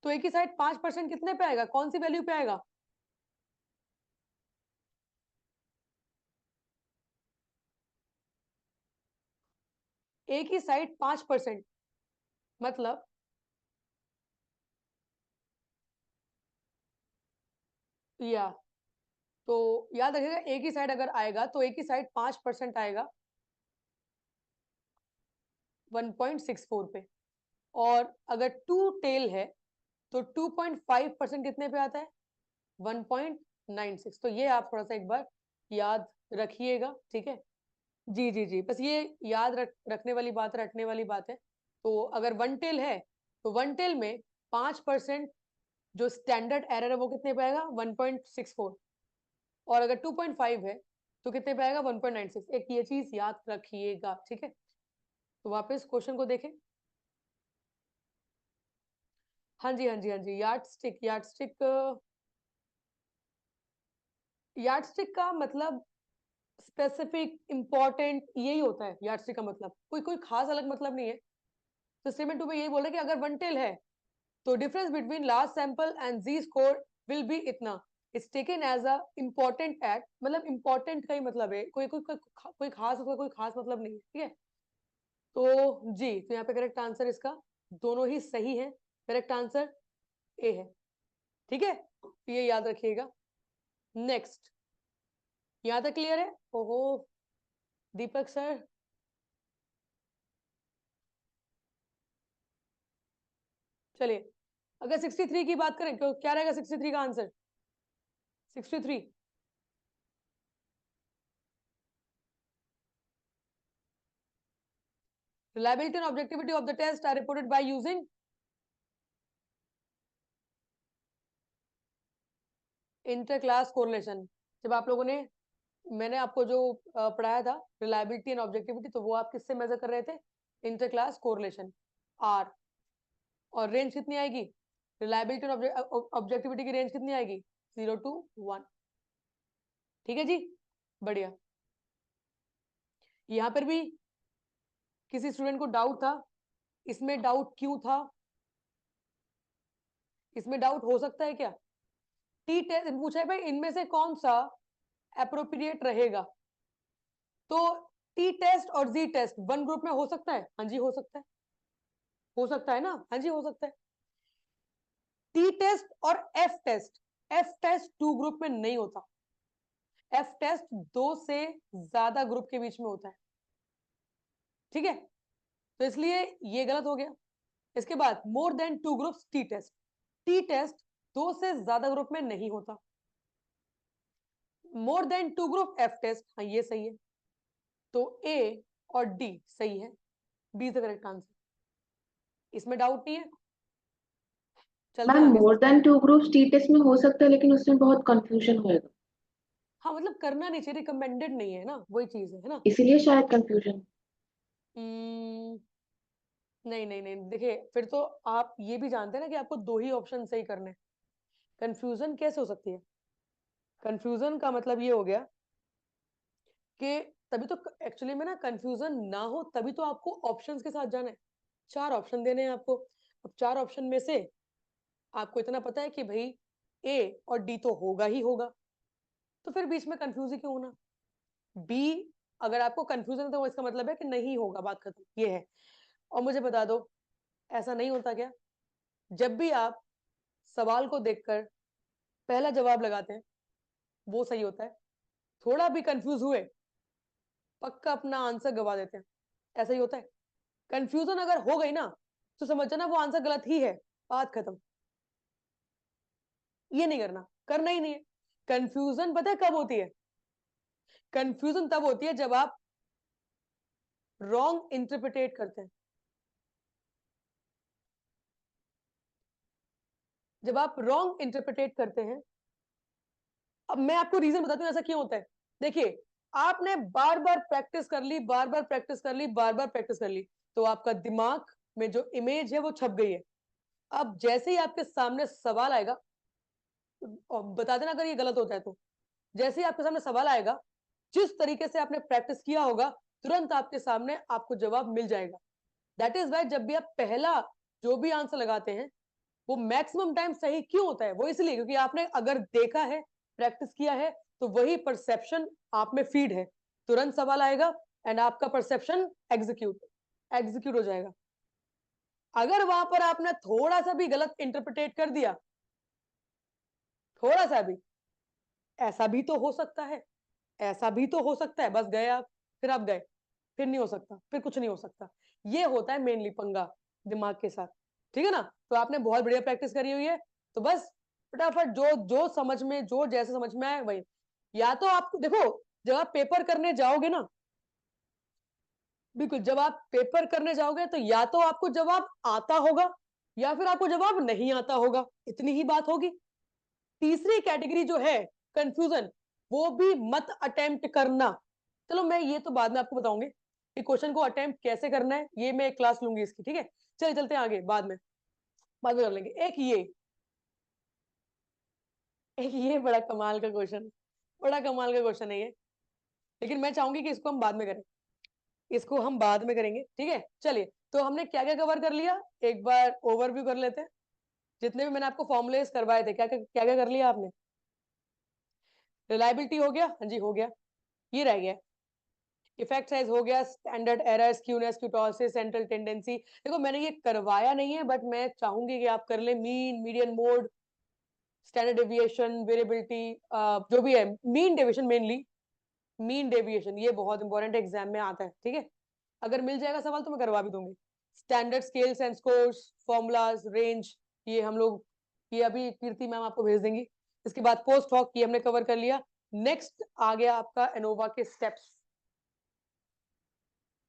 तो एक ही साइड 5% कितने पे आएगा, कौन सी वैल्यू पे आएगा? एक ही साइड 5%, मतलब या तो याद रखिएगा, एक ही साइड अगर आएगा तो एक ही साइड 5% आएगा 1.64 पे, और अगर 2 टेल है तो 2.5% कितने पे आता है? 1.96। तो ये आप थोड़ा सा एक बार याद रखिएगा, ठीक है? जी जी जी, बस ये याद रखने वाली बात, रखने वाली बात है। तो अगर वन टेल है तो वन टेल में 5% जो स्टैंडर्ड एरर है वो कितने पे आएगा? 1.64, और अगर 2.5 है तो कितने पे आएगा? 1.96। एक ये चीज याद रखिएगा, ठीक है? तो वापस क्वेश्चन को देखें। हाँ जी हाँ जी हाँ जी, यार्डस्टिक, यार्डस्टिक, यार्डस्टिक का मतलब स्पेसिफिक, इंपॉर्टेंट, यही होता है यार्डस्टिक का मतलब, कोई कोई खास अलग मतलब नहीं है। तो स्टेटमेंट 2 में यही बोल रहा है कि अगर वन टेल है तो difference between last sample and Z score will be इतना, it's taken as a important act, मतलब इंपॉर्टेंट का ही मतलब है, कोई खास, उसका कोई खास मतलब नहीं है, ठीक है? तो जी, तो यहाँ पे करेक्ट आंसर इसका दोनों ही सही है, करेक्ट आंसर ए है, ठीक है? तो ये याद रखिएगा। नेक्स्ट, यहाँ तक क्लियर है? ओहो दीपक सर, चलिए अगर 63 की बात करें तो क्या रहेगा 63 का answer? 63 reliability and objectivity of the test are reported by using inter class correlation. जब आप लोगों ने, मैंने आपको जो पढ़ाया था रिलायबिलिटी एंड ऑब्जेक्टिविटी, तो वो आप किससे मेजर कर रहे थे? Inter class correlation, R. और रेंज कितनी आएगी? रिलायबिलिटी एंड ऑब्जेक्टिविटी की रेंज कितनी आएगी? 0 to 1, ठीक है जी, बढ़िया। यहाँ पर भी किसी स्टूडेंट को डाउट था, इसमें डाउट क्यों था? इसमें डाउट हो सकता है क्या? टी टेस्ट पूछा है भाई, इनमें से कौन सा एप्रोप्रिएट रहेगा? तो टी टेस्ट और जी टेस्ट वन ग्रुप में हो सकता है? हाँ जी हो सकता है, हो सकता है ना? हाँ जी हो सकता है। टी टेस्ट और F test, F test 2 group में नहीं होता, एफ टेस्ट 2 से ज्यादा ग्रुप के बीच में होता है, ठीक है? तो इसलिए ये गलत हो गया। इसके बाद more than 2 groups T test, T test 2 से ज्यादा ग्रुप में नहीं होता। More than 2 group F test, हाँ ये सही है, तो ए और डी सही है, B is the correct answer, इसमें डाउट नहीं है। चलते मैम हैं आगे। More than 2 groups T test में हो सकता है, लेकिन उसमें बहुत कंफ्यूजन होएगा, हाँ मतलब करना नहीं चाहिए, रिकमेंडेड नहीं है ना, वही चीज है ना? इसीलिए शायद कंफ्यूजन। नहीं नहीं नहीं, देखिए फिर तो आप ये भी जानते हैं ना कि आपको 2 ही ऑप्शन सही करने, कंफ्यूजन कैसे हो सकती है? कंफ्यूजन का मतलब ये हो गया कि तभी तो एक्चुअली में ना, कंफ्यूजन ना हो तभी तो आपको ऑप्शंस के साथ जाना है। 4 ऑप्शन देने हैं आपको, अब 4 ऑप्शन में से आपको इतना पता है कि भाई ए और डी तो होगा ही होगा, तो फिर बीच में कंफ्यूज ही क्यों होना? बी अगर आपको कंफ्यूजन है तो इसका मतलब है कि नहीं होगा, बात खत्म, ये है। और मुझे बता दो, ऐसा नहीं होता क्या? जब भी आप सवाल को देखकर पहला जवाब लगाते हैं वो सही होता है, थोड़ा भी कंफ्यूज हुए पक्का अपना आंसर गवा देते हैं, ऐसा ही होता है। कंफ्यूजन अगर हो गई ना तो समझ जाना वो आंसर गलत ही है, बात खत्म, ये नहीं करना। करना ही नहीं है। कंफ्यूजन पता है कब होती है? कंफ्यूजन तब होती है जब आप रॉन्ग इंटरप्रिटेट करते हैं। जब आप रॉन्ग इंटरप्रिटेट करते हैं, अब मैं आपको रीजन बताती हूँ ऐसा क्यों होता है। देखिए, आपने बार बार प्रैक्टिस कर ली, बार बार प्रैक्टिस कर ली, बार बार प्रैक्टिस कर ली, तो आपका दिमाग में जो इमेज है वो छप गई है। अब जैसे ही आपके सामने सवाल आएगा, और बता देना अगर ये गलत होता है तो, जैसे ही आपके सामने सवाल आएगा, जिस तरीके से आपने प्रैक्टिस किया होगा, तुरंत आपके सामने आपको जवाब मिल जाएगा। दैट इज वाई जब भी आप पहला जो भी आंसर लगाते हैं, वो मैक्सिमम टाइम सही क्यों होता है? वो इसलिए क्योंकि आपने अगर देखा है, प्रैक्टिस किया है, तो वही परसेप्शन आप में फीड है। तुरंत सवाल आएगा एंड आपका परसेप्शन एग्जीक्यूट हो जाएगा। अगर वहां पर आपने थोड़ा सा भी गलत इंटरप्रिटेट कर दिया, थोड़ा सा भी, ऐसा भी तो हो सकता है, ऐसा भी तो हो सकता है, बस गए आप, फिर आप गए, फिर नहीं हो सकता, फिर कुछ नहीं हो सकता। ये होता है मेनली पंगा दिमाग के साथ, ठीक है ना? तो आपने बहुत बढ़िया प्रैक्टिस करी हुई है, तो बस फटाफट जो जो समझ में, जो जैसे समझ में आए वही। या तो आपको देखो, जब आप पेपर करने जाओगे ना, बिल्कुल जब आप पेपर करने जाओगे तो या तो आपको जवाब आता होगा या फिर आपको जवाब नहीं आता होगा, इतनी ही बात होगी। तीसरी कैटेगरी जो है कंफ्यूजन, वो भी मत अटेम्प्ट करना। चलो मैं ये तो बाद में आपको बताऊंगी कि क्वेश्चन को अटेम्प्ट कैसे करना है, ये मैं क्लास लूंगी इसकी, ठीक है? चलिए चलते हैं आगे, बाद में कर लेंगे। एक ये बड़ा कमाल का क्वेश्चन, बड़ा कमाल का क्वेश्चन है ये, लेकिन मैं चाहूंगी कि इसको हम बाद में करें, इसको हम बाद में करेंगे, ठीक है? चलिए, तो हमने क्या क्या कवर कर लिया, एक बार ओवरव्यू कर लेते हैं। जितने भी मैंने आपको फॉर्मुलेस करवाए थे, क्या क्या कर लिया आपने? रिलायबिलिटी हो गया, हाँ जी हो गया। ये रह गया, इफेक्ट साइज हो गया, standard error, skewness, kurtosis, central tendency. देखो मैंने ये करवाया नहीं है, बट मैं चाहूंगी कि आप कर ले। Mean, median mode, standard deviation, variability, जो भी है, mean deviation mainly, mean deviation ये बहुत इंपॉर्टेंट एग्जाम में आता है, ठीक है? अगर मिल जाएगा सवाल तो मैं करवा भी दूंगी। Standard scales and scores, formulas, range, ये हम लोग, ये अभी कीर्ति मैम आपको भेज देंगी। इसके बाद पोस्ट हॉक, ये हमने कवर कर लिया। नेक्स्ट आ गया आपका एनोवा के स्टेप्स,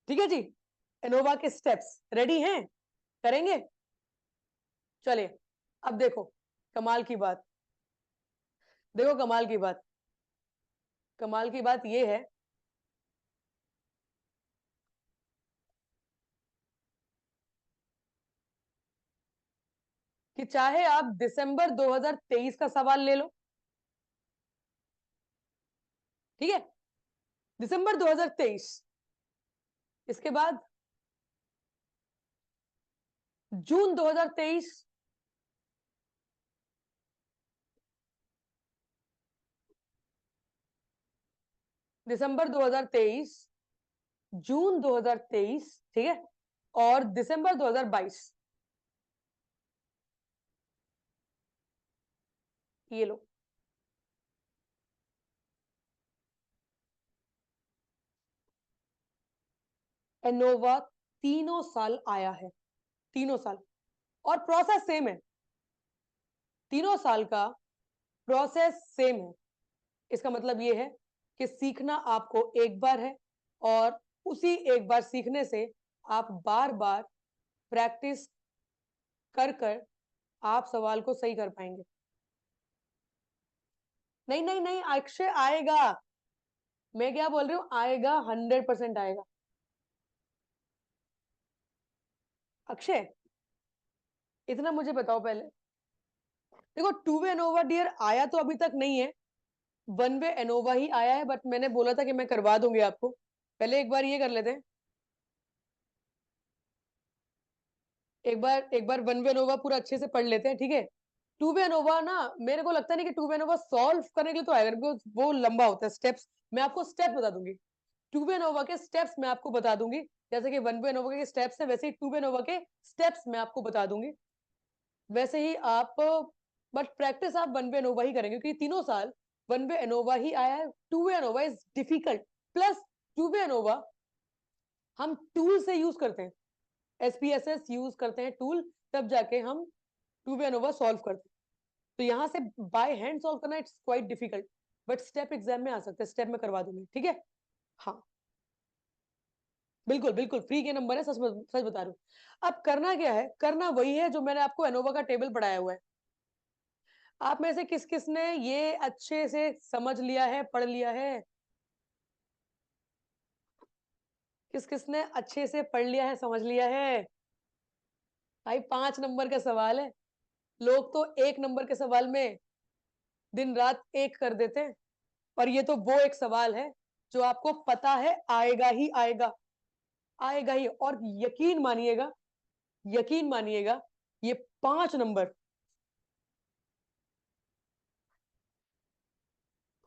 ठीक है जी? एनोवा के स्टेप्स रेडी हैं? करेंगे? चलिए, अब देखो कमाल की बात, देखो कमाल की बात, कमाल की बात ये है कि चाहे आप दिसंबर 2023 का सवाल ले लो, ठीक है? दिसंबर 2023, इसके बाद जून 2023, दिसंबर 2023, जून 2023, ठीक है? और दिसंबर 2022, ये लो। एनोवा तीनों साल आया है, तीनों साल, और प्रोसेस सेम है, तीनों साल का प्रोसेस सेम है। इसका मतलब ये है कि सीखना आपको एक बार है, और उसी एक बार सीखने से आप बार बार प्रैक्टिस कर कर आप सवाल को सही कर पाएंगे। नहीं नहीं नहीं अक्षय, आएगा, मैं क्या बोल रही हूं, आएगा, 100% आएगा अक्षय। इतना मुझे बताओ पहले, देखो टू वे एनोवा डियर आया तो अभी तक नहीं है, वन वे एनोवा ही आया है, बट मैंने बोला था कि मैं करवा दूंगी आपको। पहले एक बार ये कर लेते हैं, एक बार वन वे एनोवा पूरा अच्छे से पढ़ लेते हैं, ठीक है? टू वे एनोवा ना, मेरे को लगता नहीं कि टू वे एनोवा सॉल्व करने के लिए तो आएगा, बिकॉज वो लंबा होता है। स्टेप्स मैं आपको स्टेप बता दूंगी, टू वे एनोवा के स्टेप्स मैं आपको बता दूंगी, जैसे कि वन वे एनोवा के स्टेप्स है, वैसे ही टू वे एनोवा के स्टेप्स मैं आपको बता दूंगी। वैसे ही आप, बट प्रैक्टिस आप वन वे एनोवा ही करेंगे, क्योंकि तीनों साल वन वे एनोवा ही आया है। Two way ANOVA is difficult, plus two way ANOVA हम टूल से यूज करते हैं, SPSS यूज करते हैं टूल, तब जाके हम टू वे एनोवा सॉल्व करते हैं। तो यहाँ से बाय हैंड सॉल्व करना it's quite difficult, but step exam में आ सकते हैं, स्टेप में करवा दूंगी, ठीक है। हाँ बिल्कुल बिल्कुल फ्री के नंबर है, सच बता रही हूँ। अब करना क्या है, करना वही है जो मैंने आपको एनोवा का टेबल पढ़ाया हुआ है। आप में से किस किस ने ये अच्छे से समझ लिया है, पढ़ लिया है? किस किस ने अच्छे से पढ़ लिया है, समझ लिया है? भाई 5 नंबर का सवाल है, लोग तो 1 नंबर के सवाल में दिन रात एक कर देते हैं, और ये तो वो एक सवाल है जो आपको पता है आएगा ही आएगा, आएगा ही। और यकीन मानिएगा ये 5 नंबर,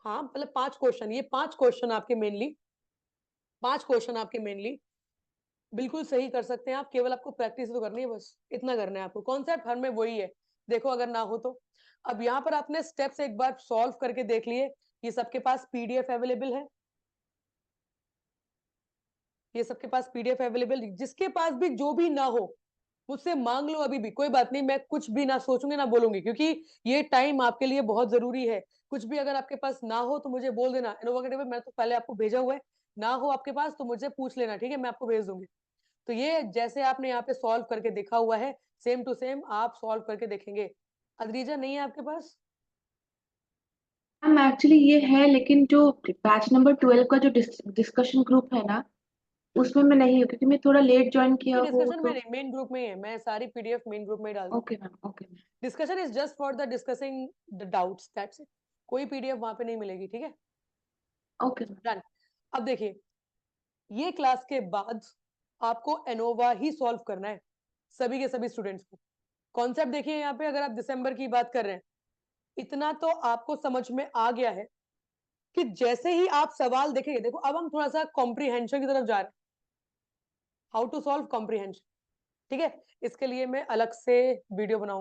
हाँ मतलब 5 क्वेश्चन, ये 5 क्वेश्चन आपके मेनली, 5 क्वेश्चन आपके मेनली बिल्कुल सही कर सकते हैं आप। केवल आपको प्रैक्टिस तो करनी है, बस इतना करना है आपको। कॉन्सेप्ट हर में वही है, देखो अगर ना हो तो। अब यहाँ पर आपने स्टेप्स एक बार सॉल्व करके देख लिए, ये सबके पास पीडीएफ अवेलेबल है, ये सबके पास पीडीएफ अवेलेबल। जिसके पास भी जो भी ना हो मुझसे मांग लो अभी भी, कोई बात नहीं, मैं कुछ भी ना सोचूंगी ना बोलूंगी, क्योंकि ये टाइम आपके लिए बहुत जरूरी है। कुछ भी अगर आपके पास ना हो तो मुझे बोल देना, इनोवा के टेबल मैंने तो पहले आपको भेजा हुआ है, ना हो आपके पास तो मुझे पूछ लेना, ठीक है, मैं आपको भेज दूंगी। तो ये जैसे आपने यहाँ पे सॉल्व करके देखा हुआ है, सेम टू सेम आप सॉल्व करके देखेंगे। अद्रिजा नहीं है आपके पास? मैम एक्चुअली ये है, लेकिन जो बैच नंबर 12 का जो डिस्कशन ग्रुप है ना, उसमें मैं नहीं हूँ क्योंकि मैं थोड़ा लेट ज्वाइन किया हूँ डिस्कशन में तो। नहीं, मेन ग्रुप में ही है, मैं सारी पीडीएफ मेन ग्रुप में ही डाल दूँ। Okay ma'am, okay ma'am. Discussion is just for the discussing the doubts, that's it. कोई पीडीएफ वहां पे नहीं मिलेगी, ठीक है। Okay ma'am. डन। अब देखिए, ये क्लास के बाद आपको एनोवा ही सॉल्व करना है, सभी के सभी स्टूडेंट्स को। कॉन्सेप्ट देखिए यहाँ पे, अगर आप दिसंबर की बात कर रहे हैं, इतना तो आपको समझ में आ गया है कि जैसे ही आप सवाल देखेंगे, देखो अब हम थोड़ा सा कॉम्प्रीहेंशन की तरफ जा रहे हैं, हाउ टू सॉल्व कॉम्प्रीहेंशन, ठीक है। इसके लिए मैं अलग से वीडियो बनाऊंगा।